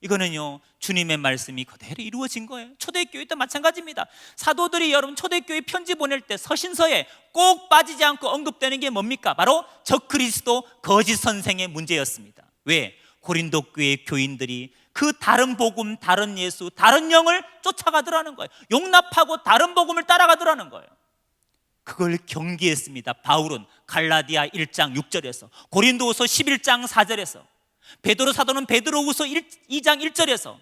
이거는요, 주님의 말씀이 그대로 이루어진 거예요. 초대교회도 마찬가지입니다. 사도들이 여러분 초대교회 편지 보낼 때 서신서에 꼭 빠지지 않고 언급되는 게 뭡니까? 바로 적그리스도 거짓 선생의 문제였습니다. 왜? 고린도 교회 교인들이 그 다른 복음, 다른 예수, 다른 영을 쫓아가더라는 거예요. 용납하고 다른 복음을 따라가더라는 거예요. 그걸 경계했습니다. 바울은 갈라디아 1장 6절에서, 고린도후서 11장 4절에서, 베드로 사도는 베드로후서 2장 1절에서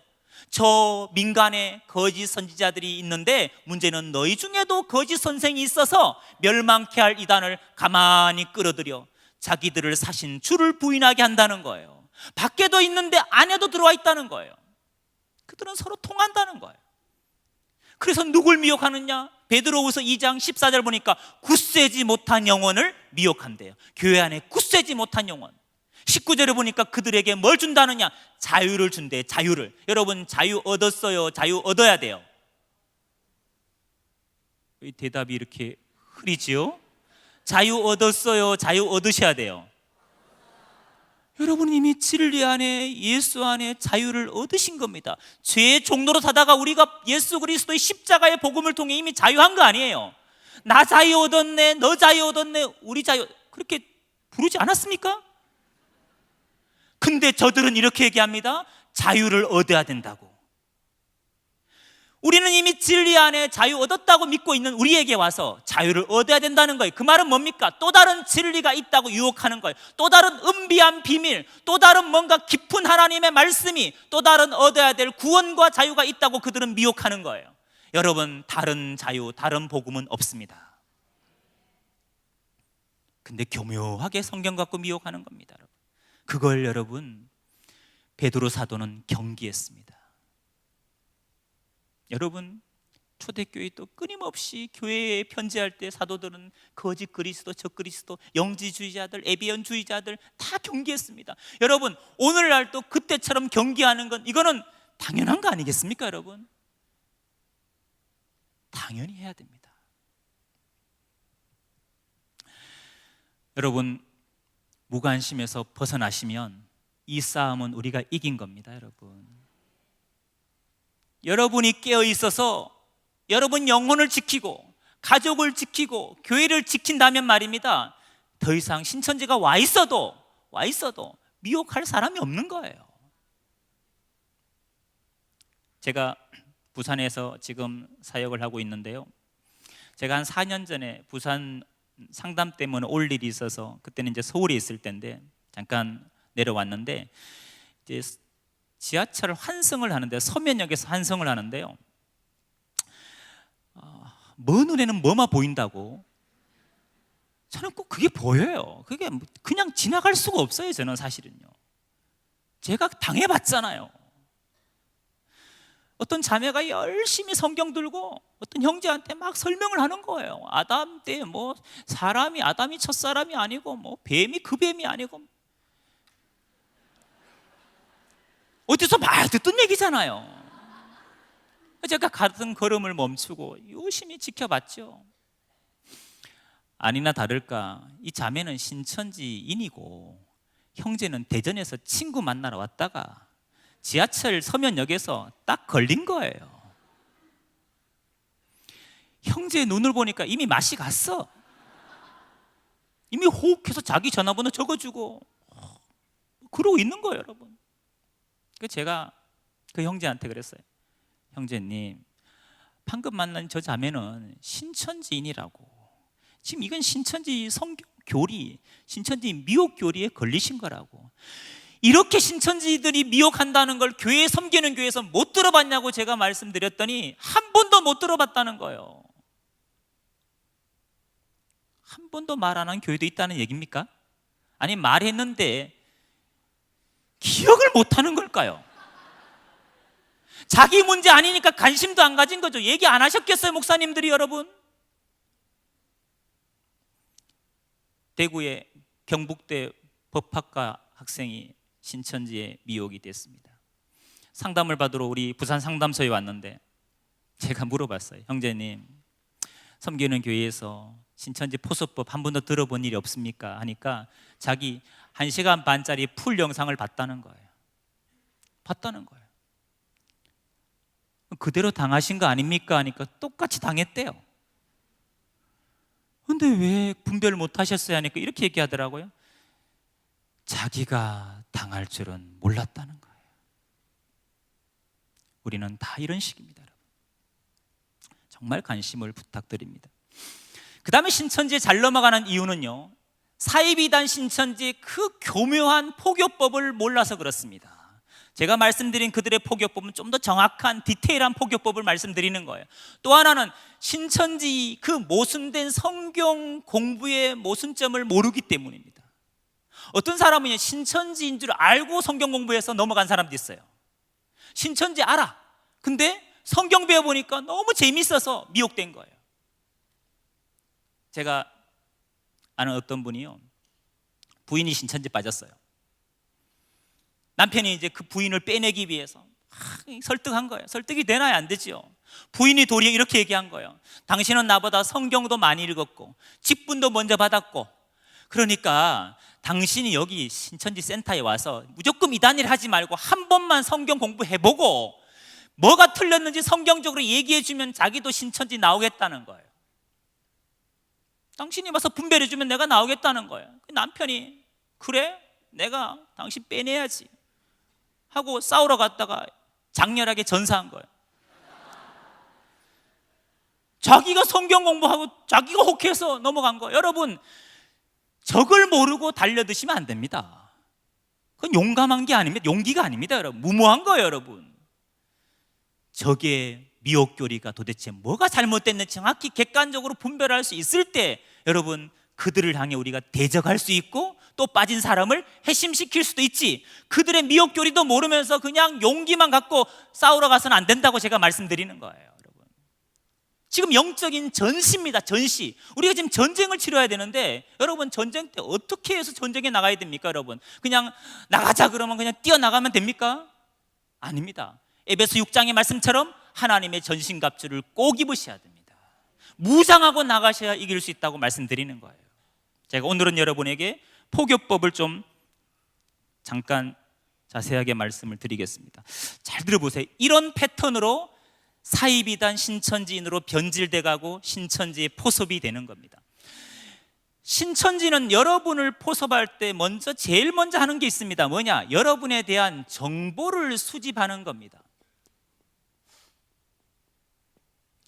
저 민간에 거짓 선지자들이 있는데 문제는 너희 중에도 거짓 선생이 있어서 멸망케 할 이단을 가만히 끌어들여 자기들을 사신 주를 부인하게 한다는 거예요. 밖에도 있는데 안에도 들어와 있다는 거예요. 그들은 서로 통한다는 거예요. 그래서 누굴 미혹하느냐? 베드로후서 2장 14절 보니까 굳세지 못한 영혼을 미혹한대요. 교회 안에 굳세지 못한 영혼. 19절에 보니까 그들에게 뭘 준다느냐? 자유를 준대. 자유를. 여러분, 자유 얻었어요? 자유 얻어야 돼요? 이 대답이 이렇게 흐리지요? 자유 얻었어요? 자유 얻으셔야 돼요? 여러분, 이미 진리 안에, 예수 안에 자유를 얻으신 겁니다. 죄의 종로로 사다가 우리가 예수 그리스도의 십자가의 복음을 통해 이미 자유한 거 아니에요. 나 자유 얻었네, 너 자유 얻었네, 우리 자유, 그렇게 부르지 않았습니까? 근데 저들은 이렇게 얘기합니다. 자유를 얻어야 된다고. 우리는 이미 진리 안에 자유 얻었다고 믿고 있는 우리에게 와서 자유를 얻어야 된다는 거예요. 그 말은 뭡니까? 또 다른 진리가 있다고 유혹하는 거예요. 또 다른 은비한 비밀, 또 다른 뭔가 깊은 하나님의 말씀이, 또 다른 얻어야 될 구원과 자유가 있다고 그들은 미혹하는 거예요. 여러분, 다른 자유, 다른 복음은 없습니다. 근데 교묘하게 성경 갖고 미혹하는 겁니다. 여러분. 그걸 여러분, 베드로 사도는 경계했습니다. 여러분, 초대교회 또 끊임없이 교회에 편지할 때 사도들은 거짓 그리스도, 적그리스도, 영지주의자들, 에비언주의자들 다 경계했습니다. 여러분, 오늘날 또 그때처럼 경계하는 건 이거는 당연한 거 아니겠습니까, 여러분? 당연히 해야 됩니다. 여러분, 무관심에서 벗어나시면 이 싸움은 우리가 이긴 겁니다, 여러분. 여러분이 깨어 있어서 여러분 영혼을 지키고 가족을 지키고 교회를 지킨다면 말입니다, 더 이상 신천지가 와 있어도 미혹할 사람이 없는 거예요. 제가 부산에서 지금 사역을 하고 있는데요, 제가 한 4년 전에 부산 상담 때문에 올 일이 있어서 그때는 이제 서울에 있을 때인데 잠깐 내려왔는데, 이제 지하철 환승을 하는데, 서면역에서 환승을 하는데요, 먼 눈에는 뭐만 보인다고. 저는 꼭 그게 보여요. 그게 그냥 지나갈 수가 없어요. 저는 사실은요, 제가 당해봤잖아요. 어떤 자매가 열심히 성경 들고 어떤 형제한테 막 설명을 하는 거예요. 아담 때 뭐 사람이, 아담이 첫사람이 아니고 뭐 뱀이 그 뱀이 아니고, 어디서 많이 듣던 얘기잖아요. 제가 가던 걸음을 멈추고 유심히 지켜봤죠. 아니나 다를까 이 자매는 신천지인이고 형제는 대전에서 친구 만나러 왔다가 지하철 서면역에서 딱 걸린 거예요. 형제의 눈을 보니까 이미 맛이 갔어. 이미 호흡해서 자기 전화번호 적어주고 그러고 있는 거예요, 여러분. 제가 그 형제한테 그랬어요. 형제님, 방금 만난 저 자매는 신천지인이라고. 지금 이건 신천지 성경 교리, 신천지 미혹 교리에 걸리신 거라고. 이렇게 신천지들이 미혹한다는 걸 교회 섬기는 교회에서 못 들어봤냐고 제가 말씀드렸더니 한 번도 못 들어봤다는 거예요. 한 번도 말 안 한 교회도 있다는 얘기입니까? 아니 말했는데 기억을 못하는 걸까요? 자기 문제 아니니까 관심도 안 가진 거죠. 얘기 안 하셨겠어요, 목사님들이? 여러분, 대구의 경북대 법학과 학생이 신천지에 미혹이 됐습니다. 상담을 받으러 우리 부산 상담소에 왔는데 제가 물어봤어요. 형제님, 섬기는 교회에서 신천지 포섭법 한 번도 들어본 일이 없습니까? 하니까 자기 1시간 반짜리 풀 영상을 봤다는 거예요. 그대로 당하신 거 아닙니까? 하니까 똑같이 당했대요. 근데 왜 분별을 못 하셨어요? 하니까 이렇게 얘기하더라고요. 자기가 당할 줄은 몰랐다는 거예요. 우리는 다 이런 식입니다, 여러분. 정말 관심을 부탁드립니다. 그 다음에 신천지에 잘 넘어가는 이유는요, 사이비단 신천지의 그 교묘한 포교법을 몰라서 그렇습니다. 제가 말씀드린 그들의 포교법은 좀 더 정확한 디테일한 포교법을 말씀드리는 거예요. 또 하나는 신천지 그 모순된 성경 공부의 모순점을 모르기 때문입니다. 어떤 사람은 신천지인 줄 알고 성경 공부해서 넘어간 사람도 있어요. 신천지 알아. 근데 성경 배워보니까 너무 재밌어서 미혹된 거예요. 제가 아는 어떤 분이요, 부인이 신천지 빠졌어요. 남편이 이제 그 부인을 빼내기 위해서 설득한 거예요. 설득이 되나요? 안 되지요. 부인이 도리어 이렇게 얘기한 거예요. 당신은 나보다 성경도 많이 읽었고 직분도 먼저 받았고, 그러니까 당신이 여기 신천지 센터에 와서 무조건 이단일 하지 말고 한 번만 성경 공부해보고 뭐가 틀렸는지 성경적으로 얘기해주면 자기도 신천지 나오겠다는 거예요. 당신이 와서 분별해주면 내가 나오겠다는 거예요. 남편이 그래? 내가 당신 빼내야지 하고 싸우러 갔다가 장렬하게 전사한 거예요. 자기가 성경 공부하고 자기가 혹해서 넘어간 거예요. 여러분, 적을 모르고 달려드시면 안 됩니다. 그건 용감한 게 아닙니다. 용기가 아닙니다, 여러분. 무모한 거예요, 여러분. 적의 미혹교리가 도대체 뭐가 잘못됐는지 정확히 객관적으로 분별할 수 있을 때, 여러분, 그들을 향해 우리가 대적할 수 있고 또 빠진 사람을 회심시킬 수도 있지, 그들의 미혹교리도 모르면서 그냥 용기만 갖고 싸우러 가서는 안 된다고 제가 말씀드리는 거예요. 여러분, 지금 영적인 전시입니다. 전시. 우리가 지금 전쟁을 치러야 되는데, 여러분, 전쟁 때 어떻게 해서 전쟁에 나가야 됩니까? 여러분, 그냥 나가자 그러면 그냥 뛰어나가면 됩니까? 아닙니다. 에베소 6장의 말씀처럼 하나님의 전신갑주를 꼭 입으셔야 됩니다. 무장하고 나가셔야 이길 수 있다고 말씀드리는 거예요. 제가 오늘은 여러분에게 포교법을 좀 잠깐 자세하게 말씀을 드리겠습니다. 잘 들어보세요. 이런 패턴으로 사이비단 신천지인으로 변질돼 가고 신천지의 포섭이 되는 겁니다. 신천지는 여러분을 포섭할 때 제일 먼저 하는 게 있습니다. 뭐냐? 여러분에 대한 정보를 수집하는 겁니다.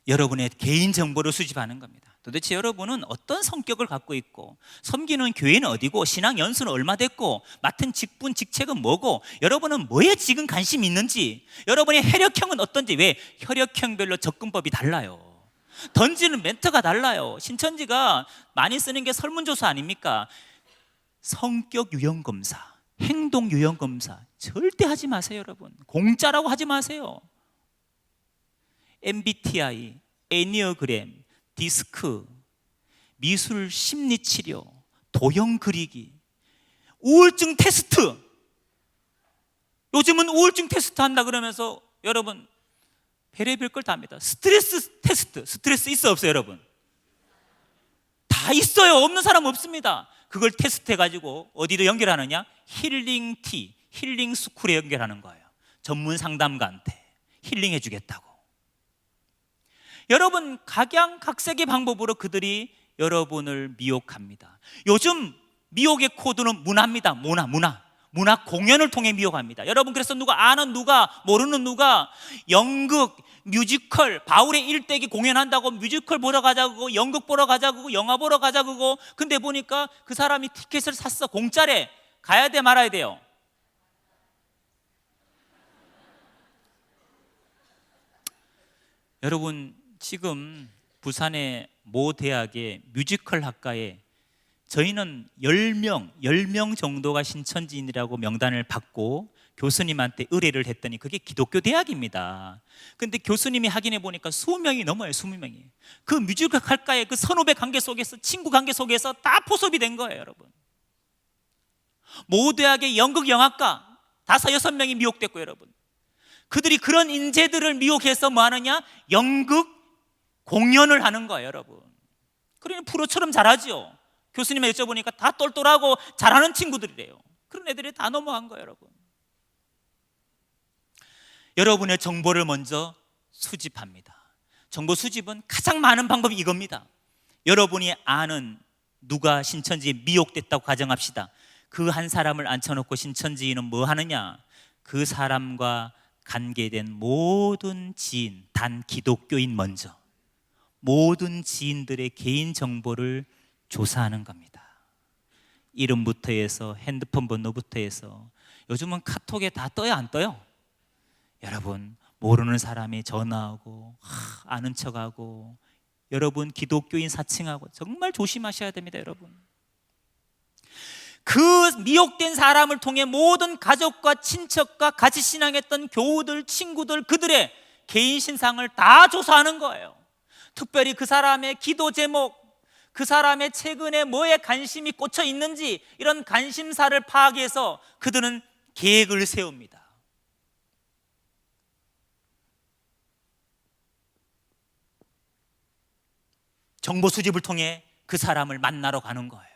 여러분의 개인 정보를 수집하는 겁니다. 도대체 여러분은 어떤 성격을 갖고 있고, 섬기는 교회는 어디고, 신앙 연수는 얼마 됐고, 맡은 직분 직책은 뭐고, 여러분은 뭐에 지금 관심이 있는지, 여러분의 혈액형은 어떤지. 왜? 혈액형별로 접근법이 달라요. 던지는 멘트가 달라요. 신천지가 많이 쓰는 게 설문조사 아닙니까? 성격 유형 검사, 행동 유형 검사 절대 하지 마세요, 여러분. 공짜라고 하지 마세요. MBTI, 애니어그램, 디스크, 미술 심리치료, 도형 그리기, 우울증 테스트. 요즘은 우울증 테스트 한다 그러면서 여러분 별의별 걸 다 합니다. 스트레스 테스트, 스트레스 있어 없어요, 여러분? 다 있어요. 없는 사람 없습니다. 그걸 테스트해가지고 어디로 연결하느냐? 힐링티, 힐링 스쿨에 연결하는 거예요. 전문 상담가한테 힐링해 주겠다고. 여러분, 각양각색의 방법으로 그들이 여러분을 미혹합니다. 요즘 미혹의 코드는 문화입니다. 문화 공연을 통해 미혹합니다. 여러분, 그래서 누가 아는 누가 모르는 누가 연극, 뮤지컬, 바울의 일대기 공연한다고 뮤지컬 보러 가자고, 연극 보러 가자고, 영화 보러 가자고. 근데 보니까 그 사람이 티켓을 샀어. 공짜래. 가야 돼 말아야 돼요? 여러분, 지금 부산의 모 대학의 뮤지컬 학과에 저희는 10명 정도가 신천지인이라고 명단을 받고 교수님한테 의뢰를 했더니 그게 기독교 대학입니다. 근데 교수님이 확인해 보니까 20명이 넘어요. 20명이. 그 뮤지컬 학과의 그 선후배 관계 속에서, 친구 관계 속에서 다 포섭이 된 거예요, 여러분. 모 대학의 연극 영화과 5-6명이 미혹됐고, 여러분. 그들이 그런 인재들을 미혹해서 뭐 하느냐? 연극 공연을 하는 거예요, 여러분. 그러니 프로처럼 잘하죠. 교수님에 여쭤보니까 다 똘똘하고 잘하는 친구들이래요. 그런 애들이 다 넘어간 거예요, 여러분. 여러분의 정보를 먼저 수집합니다. 정보 수집은 가장 많은 방법이 이겁니다. 여러분이 아는 누가 신천지에 미혹됐다고 가정합시다. 그 한 사람을 앉혀놓고 신천지인은 뭐 하느냐? 그 사람과 관계된 모든 지인, 단 기독교인 먼저 모든 지인들의 개인 정보를 조사하는 겁니다. 이름부터 해서 핸드폰 번호부터 해서, 요즘은 카톡에 다 떠요, 안 떠요? 여러분, 모르는 사람이 전화하고 아는 척하고, 여러분 기독교인 사칭하고 정말 조심하셔야 됩니다, 여러분. 그 미혹된 사람을 통해 모든 가족과 친척과 같이 신앙했던 교우들, 친구들, 그들의 개인 신상을 다 조사하는 거예요. 특별히 그 사람의 기도 제목, 그 사람의 최근에 뭐에 관심이 꽂혀 있는지, 이런 관심사를 파악해서 그들은 계획을 세웁니다. 정보 수집을 통해 그 사람을 만나러 가는 거예요.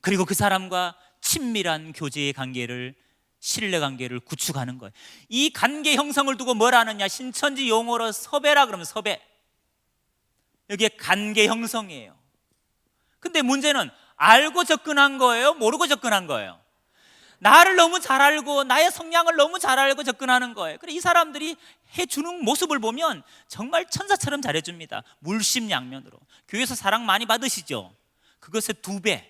그리고 그 사람과 친밀한 교제의 관계를, 신뢰 관계를 구축하는 거예요. 이 관계 형성을 두고 뭐라 하느냐? 신천지 용어로 섭외라 그러면 섭외. 여기에 관계 형성이에요. 근데 문제는 알고 접근한 거예요? 모르고 접근한 거예요? 나를 너무 잘 알고 나의 성향을 너무 잘 알고 접근하는 거예요. 그래, 이 사람들이 해주는 모습을 보면 정말 천사처럼 잘해줍니다. 물심양면으로. 교회에서 사랑 많이 받으시죠? 그것의 2배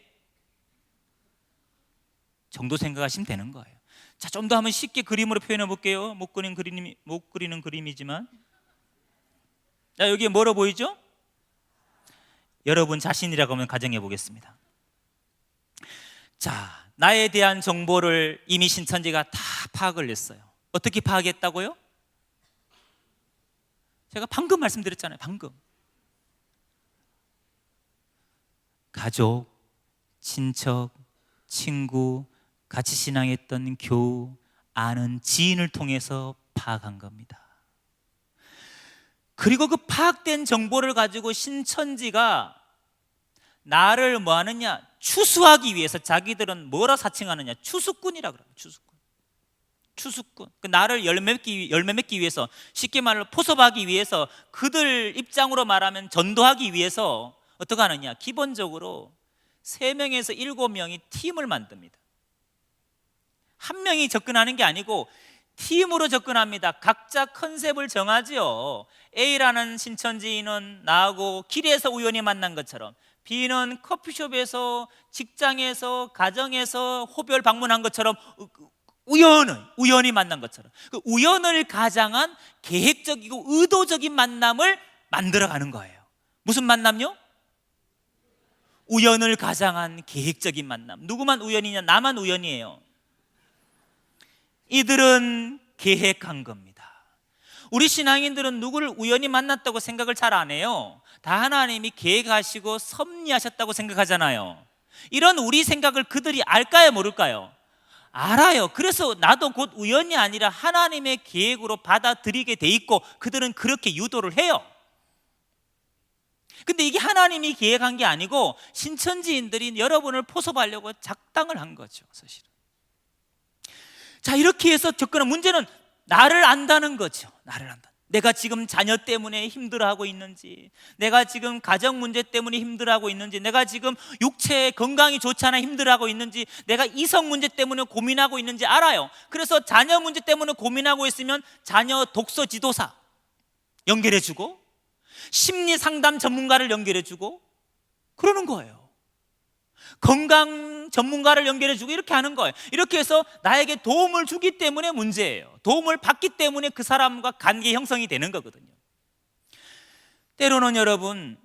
정도 생각하시면 되는 거예요. 자, 좀 더 한번 쉽게 그림으로 표현해 볼게요. 못 그리는 그림이지만, 자, 여기에 뭐로 보이죠? 여러분 자신이라고 하면 가정해 보겠습니다. 자, 나에 대한 정보를 이미 신천지가 다 파악을 했어요. 어떻게 파악했다고요? 제가 방금 말씀드렸잖아요. 방금. 가족, 친척, 친구, 같이 신앙했던 교우, 아는 지인을 통해서 파악한 겁니다. 그리고 그 파악된 정보를 가지고 신천지가 나를 뭐 하느냐? 추수하기 위해서, 자기들은 뭐라 사칭하느냐? 추수꾼이라 그래요. 추수꾼. 그 나를 열매 맺기 위해서, 쉽게 말로 포섭하기 위해서, 그들 입장으로 말하면 전도하기 위해서 어떻게 하느냐? 기본적으로 3명에서 7명이 팀을 만듭니다. 한 명이 접근하는 게 아니고 팀으로 접근합니다. 각자 컨셉을 정하지요. A라는 신천지인은 나하고 길에서 우연히 만난 것처럼, B는 커피숍에서, 직장에서, 가정에서 호별 방문한 것처럼, 우연히 만난 것처럼, 그 우연을 가장한 계획적이고 의도적인 만남을 만들어가는 거예요. 무슨 만남요? 우연을 가장한 계획적인 만남. 누구만 우연이냐? 나만 우연이에요. 이들은 계획한 겁니다. 우리 신앙인들은 누구를 우연히 만났다고 생각을 잘 안 해요. 다 하나님이 계획하시고 섭리하셨다고 생각하잖아요. 이런 우리 생각을 그들이 알까요, 모를까요? 알아요. 그래서 나도 곧 우연이 아니라 하나님의 계획으로 받아들이게 돼 있고, 그들은 그렇게 유도를 해요. 근데 이게 하나님이 계획한 게 아니고 신천지인들이 여러분을 포섭하려고 작당을 한 거죠, 사실은. 자, 이렇게 해서 접근한, 문제는 나를 안다는 거죠. 나를 안다. 내가 지금 자녀 때문에 힘들어하고 있는지, 내가 지금 가정 문제 때문에 힘들어하고 있는지, 내가 지금 육체 건강이 좋지 않아 힘들어하고 있는지, 내가 이성 문제 때문에 고민하고 있는지 알아요. 그래서 자녀 문제 때문에 고민하고 있으면 자녀 독서 지도사 연결해주고, 심리 상담 전문가를 연결해주고 그러는 거예요. 건강 전문가를 연결해주고 이렇게 하는 거예요. 이렇게 해서 나에게 도움을 주기 때문에 문제예요. 도움을 받기 때문에 그 사람과 관계 형성이 되는 거거든요. 때로는 여러분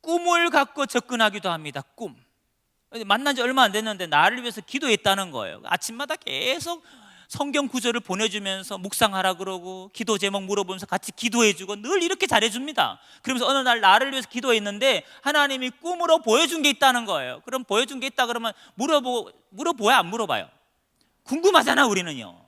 꿈을 갖고 접근하기도 합니다. 꿈. 만난 지 얼마 안 됐는데 나를 위해서 기도했다는 거예요. 아침마다 계속 성경 구절을 보내주면서 묵상하라 그러고 기도 제목 물어보면서 같이 기도해주고 늘 이렇게 잘해줍니다. 그러면서 어느 날 나를 위해서 기도했는데 하나님이 꿈으로 보여준 게 있다는 거예요. 그럼 보여준 게 있다 그러면 물어봐야 안 물어봐요? 궁금하잖아. 우리는요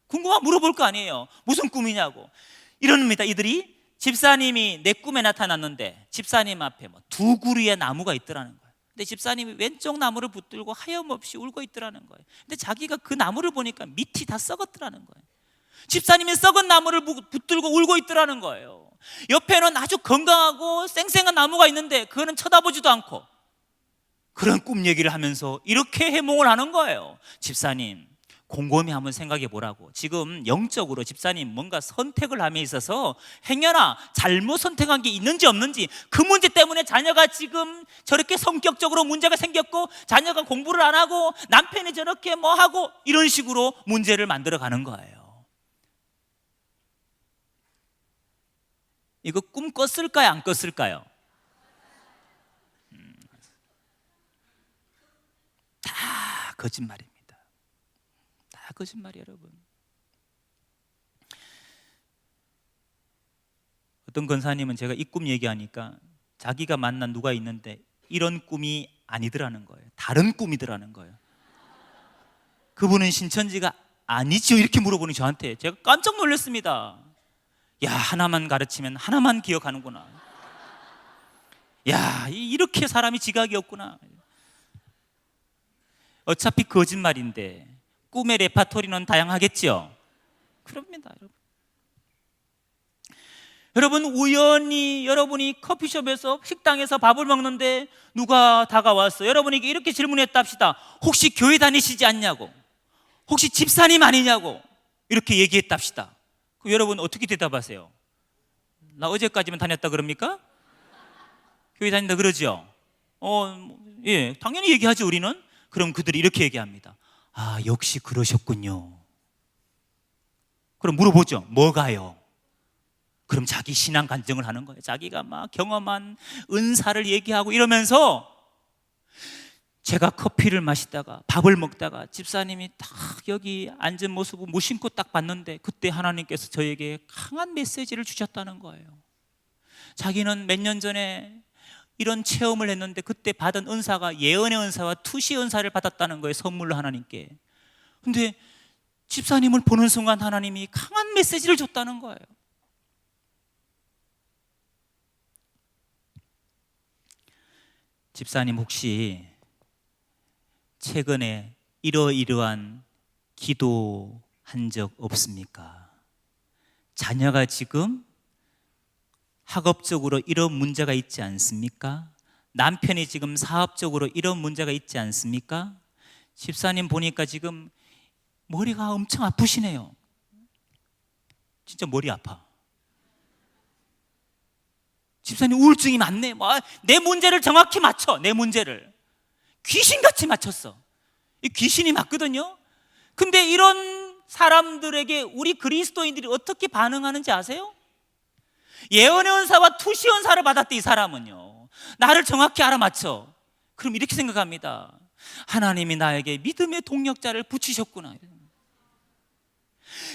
궁금하면 물어볼 거 아니에요. 무슨 꿈이냐고. 이럽니다. 이들이 집사님이 내 꿈에 나타났는데 집사님 앞에 두 그루의 나무가 있더라는 거예요. 근데 집사님이 왼쪽 나무를 붙들고 하염없이 울고 있더라는 거예요. 근데 자기가 그 나무를 보니까 밑이 다 썩었더라는 거예요. 집사님이 썩은 나무를 붙들고 울고 있더라는 거예요. 옆에는 아주 건강하고 쌩쌩한 나무가 있는데 그거는 쳐다보지도 않고 그런 꿈 얘기를 하면서 이렇게 해몽을 하는 거예요. 집사님 곰곰이 한번 생각해 보라고. 지금 영적으로 집사님 뭔가 선택을 함에 있어서 행여나 잘못 선택한 게 있는지 없는지, 그 문제 때문에 자녀가 지금 저렇게 성격적으로 문제가 생겼고 자녀가 공부를 안 하고 남편이 저렇게 뭐 하고 이런 식으로 문제를 만들어 가는 거예요. 이거 꿈 꿨을까요 안 꿨을까요? 다 거짓말입니다. 다 거짓말이에요 여러분. 어떤 권사님은 제가 이 꿈 얘기하니까 자기가 만난 누가 있는데 이런 꿈이 아니더라는 거예요. 다른 꿈이더라는 거예요. 그분은 신천지가 아니지요? 이렇게 물어보니 저한테 제가 깜짝 놀랐습니다. 야, 하나만 가르치면 하나만 기억하는구나. 야, 이렇게 사람이 지각이 없구나. 어차피 거짓말인데 꿈의 레파토리는 다양하겠죠? 그럽니다 여러분. 여러분 우연히 여러분이 커피숍에서 식당에서 밥을 먹는데 누가 다가왔어. 여러분에게 이렇게 질문했다 합시다. 혹시 교회 다니시지 않냐고, 혹시 집사님 아니냐고 이렇게 얘기했다 합시다. 그럼 여러분 어떻게 대답하세요? 나 어제까지만 다녔다 그럽니까? 교회 다닌다 그러죠? 예, 당연히 얘기하죠 우리는. 그럼 그들이 이렇게 얘기합니다. 아, 역시 그러셨군요. 그럼 물어보죠. 뭐가요? 그럼 자기 신앙 간증을 하는 거예요. 자기가 막 경험한 은사를 얘기하고 이러면서 제가 커피를 마시다가 밥을 먹다가 집사님이 딱 여기 앉은 모습을 무심코 딱 봤는데 그때 하나님께서 저에게 강한 메시지를 주셨다는 거예요. 자기는 몇 년 전에 이런 체험을 했는데 그때 받은 은사가 예언의 은사와 투시의 은사를 받았다는 거예요. 선물로 하나님께. 근데 집사님을 보는 순간 하나님이 강한 메시지를 줬다는 거예요. 집사님 혹시 최근에 이러이러한 기도한 적 없습니까? 자녀가 지금 학업적으로 이런 문제가 있지 않습니까? 남편이 지금 사업적으로 이런 문제가 있지 않습니까? 집사님 보니까 지금 머리가 엄청 아프시네요. 진짜 머리 아파. 집사님 우울증이 많네. 내 문제를 정확히 맞춰. 내 문제를 귀신같이 맞췄어. 이 귀신이 맞거든요. 근데 이런 사람들에게 우리 그리스도인들이 어떻게 반응하는지 아세요? 예언의 은사와 투시 은사를 받았대. 이 사람은요 나를 정확히 알아맞혀. 그럼 이렇게 생각합니다. 하나님이 나에게 믿음의 동력자를 붙이셨구나.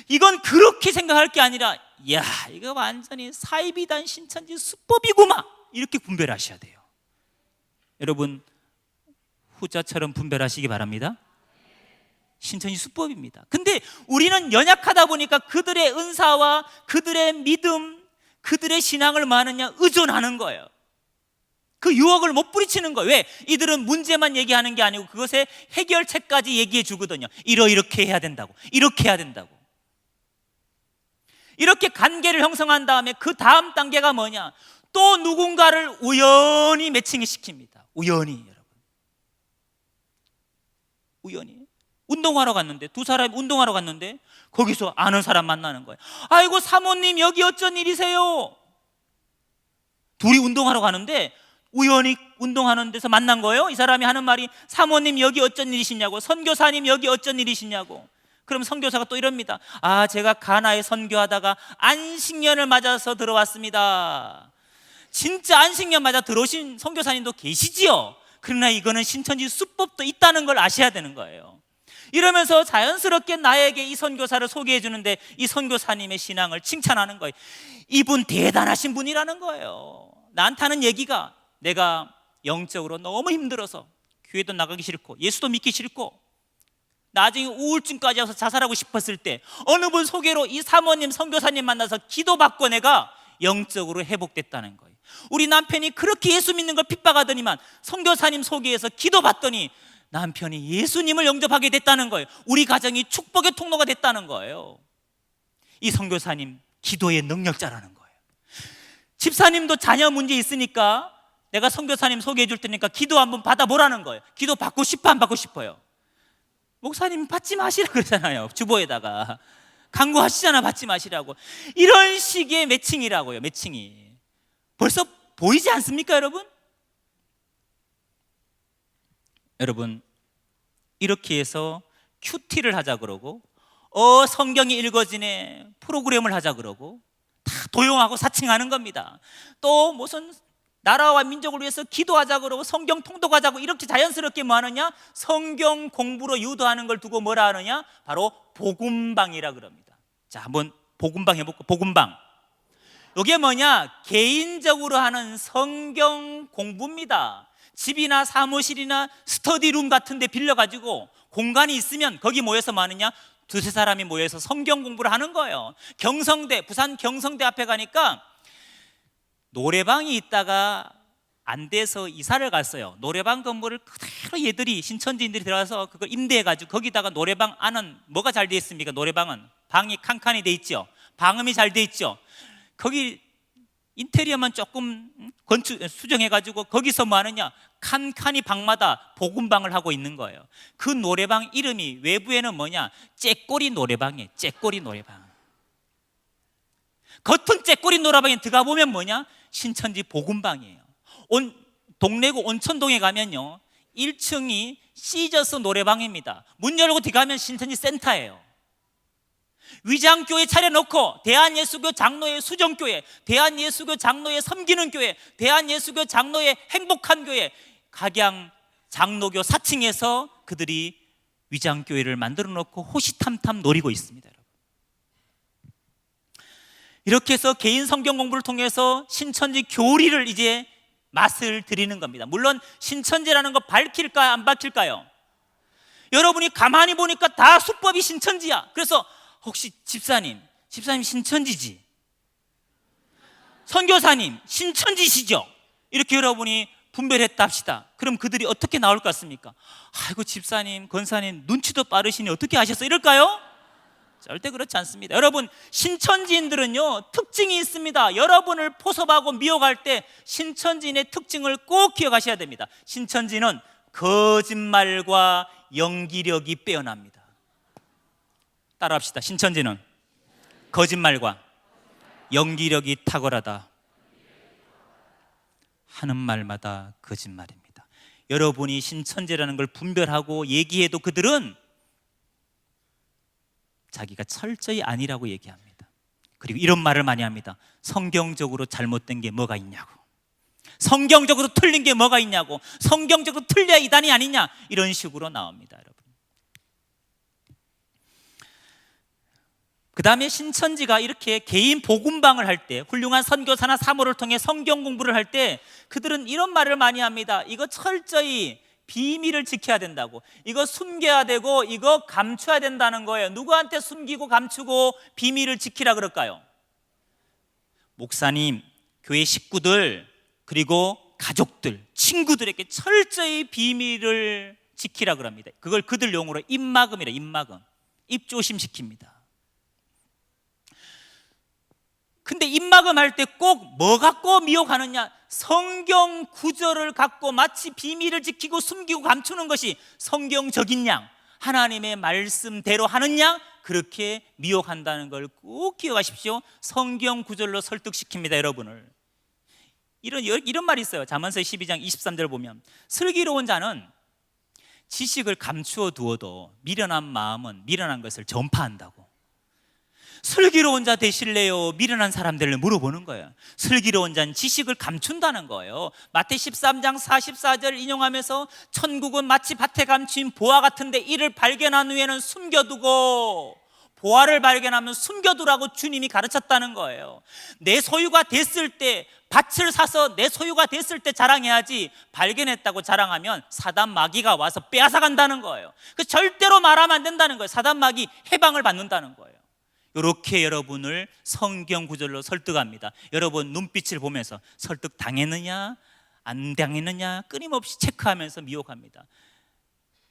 이건 그렇게 생각할 게 아니라 야, 이거 완전히 사이비단 신천지 수법이구만 이렇게 분별하셔야 돼요. 여러분 후자처럼 분별하시기 바랍니다. 신천지 수법입니다. 근데 우리는 연약하다 보니까 그들의 은사와 그들의 믿음, 그들의 신앙을 뭐 하느냐? 의존하는 거예요. 그 유혹을 못 부리치는 거예요. 왜? 이들은 문제만 얘기하는 게 아니고 그것의 해결책까지 얘기해 주거든요. 이렇게 해야 된다고, 이렇게 해야 된다고. 이렇게 관계를 형성한 다음에 그 다음 단계가 뭐냐? 또 누군가를 우연히 매칭을 시킵니다. 우연히 여러분, 우연히 운동하러 갔는데 두 사람이 운동하러 갔는데 거기서 아는 사람 만나는 거예요. 아이고 사모님 여기 어쩐 일이세요? 둘이 운동하러 가는데 우연히 운동하는 데서 만난 거예요. 이 사람이 하는 말이 사모님 여기 어쩐 일이시냐고, 선교사님 여기 어쩐 일이시냐고. 그럼 선교사가 또 이럽니다. 아, 제가 가나에 선교하다가 안식년을 맞아서 들어왔습니다. 진짜 안식년마다 들어오신 선교사님도 계시지요. 그러나 이거는 신천지 수법도 있다는 걸 아셔야 되는 거예요. 이러면서 자연스럽게 나에게 이 선교사를 소개해 주는데 이 선교사님의 신앙을 칭찬하는 거예요. 이분 대단하신 분이라는 거예요. 나한테 하는 얘기가 내가 영적으로 너무 힘들어서 교회도 나가기 싫고 예수도 믿기 싫고 나중에 우울증까지 와서 자살하고 싶었을 때 어느 분 소개로 이 사모님 선교사님 만나서 기도받고 내가 영적으로 회복됐다는 거예요. 우리 남편이 그렇게 예수 믿는 걸 핍박하더니만 선교사님 소개해서 기도받더니 남편이 예수님을 영접하게 됐다는 거예요. 우리 가정이 축복의 통로가 됐다는 거예요. 이 선교사님 기도의 능력자라는 거예요. 집사님도 자녀 문제 있으니까 내가 선교사님 소개해 줄 테니까 기도 한번 받아보라는 거예요. 기도 받고 싶어 안 받고 싶어요? 목사님 받지 마시라 그러잖아요. 주보에다가 강구하시잖아. 받지 마시라고. 이런 식의 매칭이라고요. 매칭이 벌써 보이지 않습니까 여러분? 여러분 이렇게 해서 큐티를 하자 그러고 성경이 읽어지네 프로그램을 하자 그러고 다 도용하고 사칭하는 겁니다. 또 무슨 나라와 민족을 위해서 기도하자 그러고 성경 통독하자고 이렇게 자연스럽게 뭐 하느냐? 성경 공부로 유도하는 걸 두고 뭐라 하느냐? 바로 복음방이라 그럽니다. 자, 한번 복음방 해볼까? 복음방. 이게 뭐냐? 개인적으로 하는 성경 공부입니다. 집이나 사무실이나 스터디룸 같은 데 빌려가지고 공간이 있으면 거기 모여서 뭐 하느냐? 두세 사람이 모여서 성경 공부를 하는 거예요. 경성대, 부산 경성대 앞에 가니까 노래방이 있다가 안 돼서 이사를 갔어요. 노래방 건물을 그대로 얘들이 신천지인들이 들어가서 그걸 임대해가지고 거기다가 노래방 안은 뭐가 잘 돼 있습니까? 노래방은 방이 칸칸이 돼 있죠. 방음이 잘 돼 있죠. 거기 인테리어만 조금 수정해가지고 거기서 뭐 하느냐? 칸칸이 방마다 복음방을 하고 있는 거예요. 그 노래방 이름이 외부에는 뭐냐? 째꼬리 노래방이에요. 째꼬리 노래방. 겉은 째꼬리 노래방에 들어가 보면 뭐냐? 신천지 복음방이에요. 동래구 온천동에 가면요 1층이 시저스 노래방입니다. 문 열고 들어가면 신천지 센터예요. 위장교회 차려놓고 대한예수교 장로의 수정교회, 대한예수교 장로의 섬기는 교회, 대한예수교 장로의 행복한 교회, 각양 장로교 4층에서 그들이 위장교회를 만들어 놓고 호시탐탐 노리고 있습니다. 이렇게 해서 개인 성경 공부를 통해서 신천지 교리를 이제 맛을 들이는 겁니다. 물론 신천지라는 거 밝힐까요? 안 밝힐까요? 여러분이 가만히 보니까 다 수법이 신천지야. 그래서 혹시 집사님 신천지지? 선교사님 신천지시죠? 이렇게 여러분이 분별했다 합시다. 그럼 그들이 어떻게 나올 것 같습니까? 아이고 집사님, 권사님 눈치도 빠르시니 어떻게 아셨어? 이럴까요? 절대 그렇지 않습니다. 여러분 신천지인들은요 특징이 있습니다. 여러분을 포섭하고 미혹할 때 신천지인의 특징을 꼭 기억하셔야 됩니다. 신천지는 거짓말과 연기력이 빼어납니다. 따라합시다. 신천지는 거짓말과 연기력이 탁월하다. 하는 말마다 거짓말입니다. 여러분이 신천지라는 걸 분별하고 얘기해도 그들은 자기가 철저히 아니라고 얘기합니다. 그리고 이런 말을 많이 합니다. 성경적으로 잘못된 게 뭐가 있냐고, 성경적으로 틀린 게 뭐가 있냐고, 성경적으로 틀려야 이단이 아니냐, 이런 식으로 나옵니다. 여러분 그 다음에 신천지가 이렇게 개인 복음방을 할 때, 훌륭한 선교사나 사모를 통해 성경 공부를 할 때 그들은 이런 말을 많이 합니다. 이거 철저히 비밀을 지켜야 된다고, 이거 숨겨야 되고 이거 감춰야 된다는 거예요. 누구한테 숨기고 감추고 비밀을 지키라 그럴까요? 목사님, 교회 식구들, 그리고 가족들, 친구들에게 철저히 비밀을 지키라 그럽니다. 그걸 그들 용어로 입막음이라, 입막음, 입조심시킵니다. 근데 입막음 할 때 꼭 뭐 갖고 미혹하느냐? 성경 구절을 갖고 마치 비밀을 지키고 숨기고 감추는 것이 성경적인 양, 하나님의 말씀대로 하는 양, 그렇게 미혹한다는 걸 꼭 기억하십시오. 성경 구절로 설득시킵니다. 여러분을. 이런 말이 있어요. 잠언서 12장 23절 보면 슬기로운 자는 지식을 감추어 두어도 미련한 마음은 미련한 것을 전파한다고. 슬기로운 자 되실래요? 미련한 사람들을 물어보는 거예요. 슬기로운 자는 지식을 감춘다는 거예요. 마태 13장 44절 인용하면서 천국은 마치 밭에 감춘 보화 같은데 이를 발견한 후에는 숨겨두고, 보화를 발견하면 숨겨두라고 주님이 가르쳤다는 거예요. 내 소유가 됐을 때, 밭을 사서 내 소유가 됐을 때 자랑해야지, 발견했다고 자랑하면 사단 마귀가 와서 빼앗아 간다는 거예요. 그 절대로 말하면 안 된다는 거예요. 사단 마귀 해방을 받는다는 거예요. 이렇게 여러분을 성경 구절로 설득합니다. 여러분 눈빛을 보면서 설득 당했느냐 안 당했느냐 끊임없이 체크하면서 미혹합니다.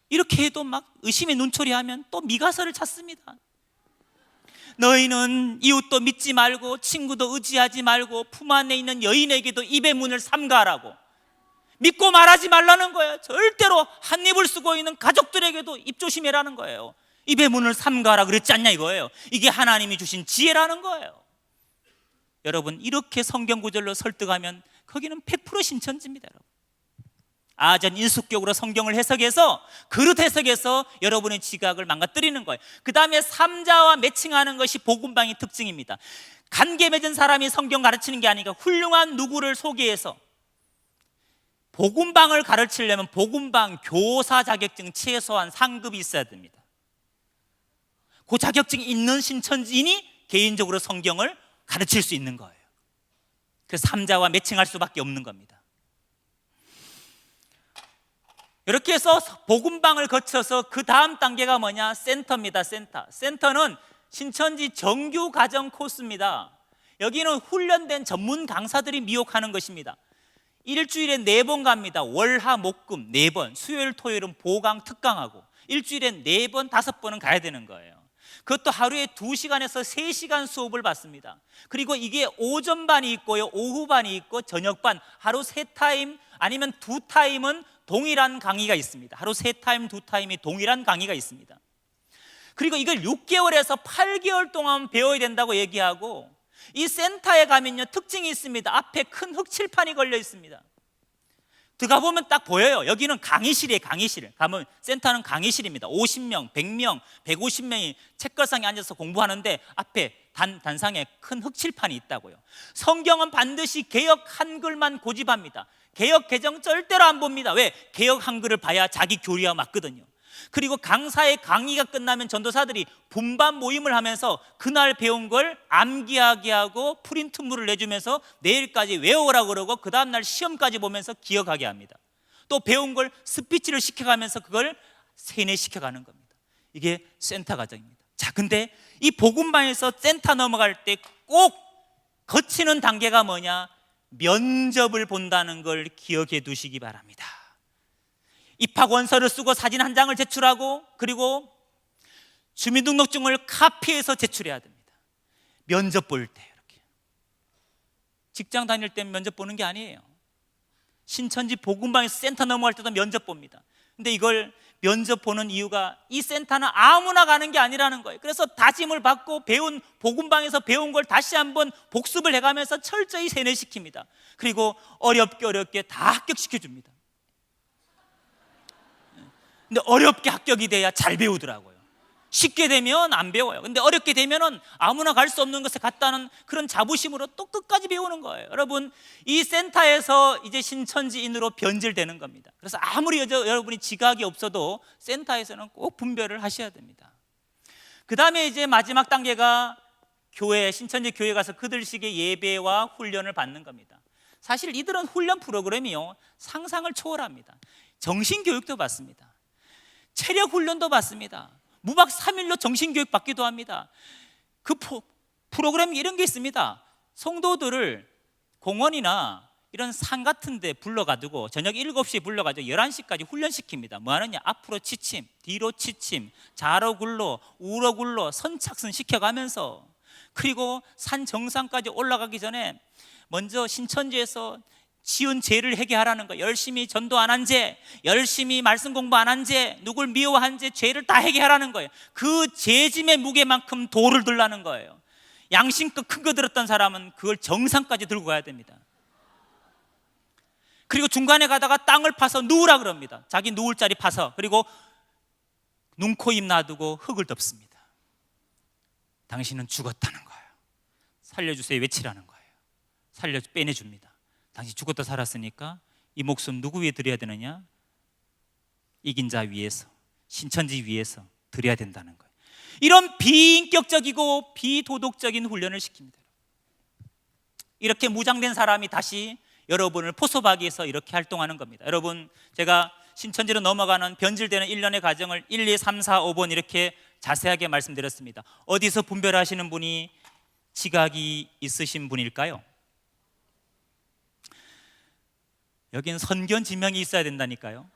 이렇게 해도 막 의심의 눈초리하면 또 미가설을 찾습니다. 너희는 이웃도 믿지 말고 친구도 의지하지 말고 품 안에 있는 여인에게도 입의 문을 삼가라고. 믿고 말하지 말라는 거예요. 절대로 한 입을 쓰고 있는 가족들에게도 입 조심해라는 거예요. 입의 문을 삼가라 그랬지 않냐 이거예요. 이게 하나님이 주신 지혜라는 거예요. 여러분 이렇게 성경 구절로 설득하면 거기는 100% 신천지입니다. 여러분. 아전 인수격으로 성경을 해석해서, 그릇 해석해서 여러분의 지각을 망가뜨리는 거예요. 그 다음에 삼자와 매칭하는 것이 복음방의 특징입니다. 관계 맺은 사람이 성경 가르치는 게 아니라 훌륭한 누구를 소개해서 복음방을 가르치려면 복음방 교사 자격증 최소한 상급이 있어야 됩니다. 그 자격증이 있는 신천지인이 개인적으로 성경을 가르칠 수 있는 거예요. 그래서 삼자와 매칭할 수밖에 없는 겁니다. 이렇게 해서 복음방을 거쳐서 그 다음 단계가 뭐냐? 센터입니다. 센터는 신천지 정규 가정 코스입니다. 여기는 훈련된 전문 강사들이 미혹하는 것입니다. 일주일에 4번 갑니다. 월화 목금 4번, 수요일 토요일은 보강 특강하고 일주일에 4번 5번은 가야 되는 거예요. 그것도 하루에 2시간에서 3시간 수업을 받습니다. 그리고 이게 오전반이 있고요, 오후반이 있고 저녁반, 하루 3타임 아니면 2타임은 동일한 강의가 있습니다. 하루 3타임, 2타임이 동일한 강의가 있습니다. 그리고 이걸 6개월에서 8개월 동안 배워야 된다고 얘기하고, 이 센터에 가면요 특징이 있습니다. 앞에 큰 흑칠판이 걸려 있습니다. 들어가 보면 딱 보여요. 여기는 강의실이에요. 강의실 가면 센터는 강의실입니다. 50명, 100명, 150명이 책걸상에 앉아서 공부하는데 앞에 단상에 큰 흑칠판이 있다고요. 성경은 반드시 개역 한글만 고집합니다. 개역 개정 절대로 안 봅니다. 왜? 개역 한글을 봐야 자기 교리와 맞거든요. 그리고 강사의 강의가 끝나면 전도사들이 분반 모임을 하면서 그날 배운 걸 암기하게 하고 프린트물을 내주면서 내일까지 외우라고 그러고 그 다음날 시험까지 보면서 기억하게 합니다. 또 배운 걸 스피치를 시켜가면서 그걸 세뇌시켜가는 겁니다. 이게 센터 과정입니다. 자, 근데 이 복음방에서 센터 넘어갈 때 꼭 거치는 단계가 뭐냐? 면접을 본다는 걸 기억해 두시기 바랍니다. 입학 원서를 쓰고 사진 한 장을 제출하고 그리고 주민등록증을 카피해서 제출해야 됩니다. 면접 볼 때 이렇게. 직장 다닐 때 면접 보는 게 아니에요. 신천지 복음방에서 센터 넘어갈 때도 면접 봅니다. 근데 이걸 면접 보는 이유가 이 센터는 아무나 가는 게 아니라는 거예요. 그래서 다짐을 받고 배운 복음방에서 배운 걸 다시 한번 복습을 해가면서 철저히 세뇌시킵니다. 그리고 어렵게 다 합격시켜줍니다. 근데 어렵게 합격이 돼야 잘 배우더라고요. 쉽게 되면 안 배워요. 근데 어렵게 되면은 아무나 갈 수 없는 것에 갔다는 그런 자부심으로 또 끝까지 배우는 거예요. 여러분, 이 센터에서 이제 신천지인으로 변질되는 겁니다. 그래서 아무리 여러분이 지각이 없어도 센터에서는 꼭 분별을 하셔야 됩니다. 그 다음에 이제 마지막 단계가 교회, 신천지 교회 가서 그들식의 예배와 훈련을 받는 겁니다. 사실 이들은 훈련 프로그램이요 상상을 초월합니다. 정신교육도 받습니다. 체력 훈련도 받습니다. 무박 3일로 정신교육 받기도 합니다. 그 프로그램이 이런 게 있습니다. 성도들을 공원이나 이런 산 같은 데 불러가지고 저녁 7시에 불러가지고 11시까지 훈련시킵니다. 뭐 하느냐? 앞으로 취침, 뒤로 취침, 좌로 굴러, 우로 굴러 선착순 시켜가면서, 그리고 산 정상까지 올라가기 전에 먼저 신천지에서 지은 죄를 회개하라는 거. 열심히 전도 안 한 죄, 열심히 말씀 공부 안 한 죄, 누굴 미워한 죄, 죄를 다 회개하라는 거예요. 그 죄짐의 무게만큼 돌을 들라는 거예요. 양심껏 큰 거 들었던 사람은 그걸 정상까지 들고 가야 됩니다. 그리고 중간에 가다가 땅을 파서 누우라 그럽니다. 자기 누울 자리 파서. 그리고 눈, 코, 입 놔두고 흙을 덮습니다. 당신은 죽었다는 거예요. 살려주세요 외치라는 거예요. 빼내줍니다. 당신 죽었다 살았으니까 이 목숨 누구 위에 드려야 되느냐? 이긴 자 위에서, 신천지 위에서 드려야 된다는 거예요. 이런 비인격적이고 비도덕적인 훈련을 시킵니다. 이렇게 무장된 사람이 다시 여러분을 포섭하기 위해서 이렇게 활동하는 겁니다. 여러분, 제가 신천지로 넘어가는 변질되는 일련의 과정을 1, 2, 3, 4, 5번 이렇게 자세하게 말씀드렸습니다. 어디서 분별하시는 분이 지각이 있으신 분일까요? 여기는 선견지명이 있어야 된다니까요.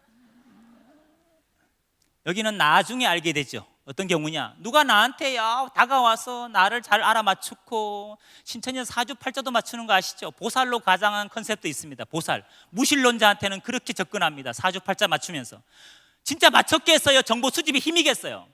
여기는 나중에 알게 되죠. 어떤 경우냐? 누가 나한테 다가와서 나를 잘 알아맞추고 신천지 사주팔자도 맞추는 거 아시죠? 보살로 가장한 컨셉도 있습니다. 보살, 무신론자한테는 그렇게 접근합니다. 사주팔자 맞추면서. 진짜 맞췄겠어요? 정보 수집의 힘이겠어요?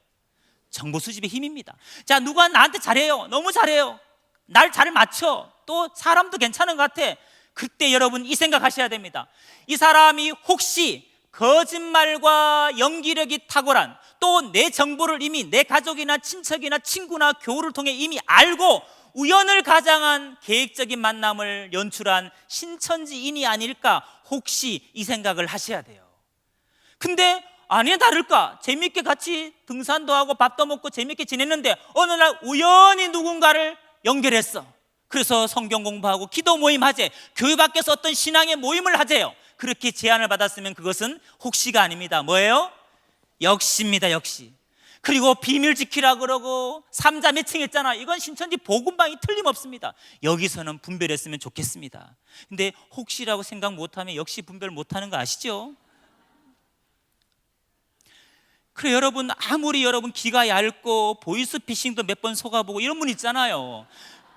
정보 수집의 힘입니다. 자, 누가 나한테 잘해요. 너무 잘해요. 날 잘 맞춰. 또 사람도 괜찮은 것 같아. 그때 여러분 이 생각하셔야 됩니다. 이 사람이 혹시 거짓말과 연기력이 탁월한, 또 내 정보를 이미 내 가족이나 친척이나 친구나 교우를 통해 이미 알고 우연을 가장한 계획적인 만남을 연출한 신천지인이 아닐까, 혹시 이 생각을 하셔야 돼요. 근데 아니나 다를까 재밌게 같이 등산도 하고 밥도 먹고 재밌게 지냈는데 어느 날 우연히 누군가를 연결했어. 그래서 성경 공부하고 기도 모임 하재, 교회 밖에서 어떤 신앙의 모임을 하재요. 그렇게 제안을 받았으면 그것은 혹시가 아닙니다. 뭐예요? 역시입니다. 역시. 그리고 비밀 지키라 그러고 삼자 매칭했잖아. 이건 신천지 복음방이 틀림없습니다. 여기서는 분별했으면 좋겠습니다. 근데 혹시라고 생각 못하면 역시 분별 못하는 거 아시죠? 그래, 여러분 아무리 여러분 귀가 얇고 보이스피싱도 몇 번 속아보고 이런 분 있잖아요.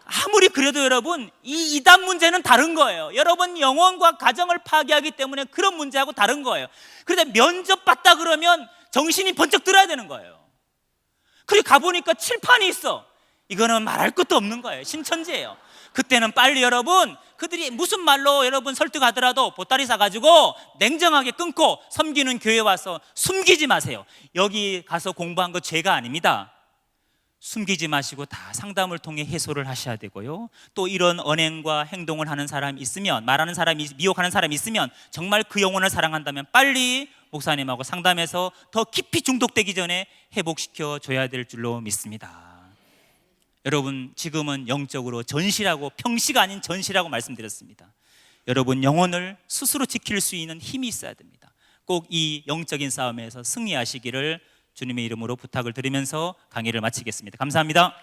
아무리 그래도 여러분 이 이단 문제는 다른 거예요. 여러분 영혼과 가정을 파괴하기 때문에 그런 문제하고 다른 거예요. 그런데 면접 봤다 그러면 정신이 번쩍 들어야 되는 거예요. 그리고 가보니까 칠판이 있어. 이거는 말할 것도 없는 거예요. 신천지예요. 그때는 빨리 여러분, 그들이 무슨 말로 여러분 설득하더라도 보따리 사가지고 냉정하게 끊고 섬기는 교회 와서 숨기지 마세요. 여기 가서 공부한 거 죄가 아닙니다. 숨기지 마시고 다 상담을 통해 해소를 하셔야 되고요. 또 이런 언행과 행동을 하는 사람이 있으면, 말하는 사람이, 미혹하는 사람이 있으면 정말 그 영혼을 사랑한다면 빨리 목사님하고 상담해서 더 깊이 중독되기 전에 회복시켜 줘야 될 줄로 믿습니다. 여러분, 지금은 영적으로 전시라고, 평시가 아닌 전시라고 말씀드렸습니다. 여러분 영혼을 스스로 지킬 수 있는 힘이 있어야 됩니다. 꼭 이 영적인 싸움에서 승리하시기를 주님의 이름으로 부탁을 드리면서 강의를 마치겠습니다. 감사합니다.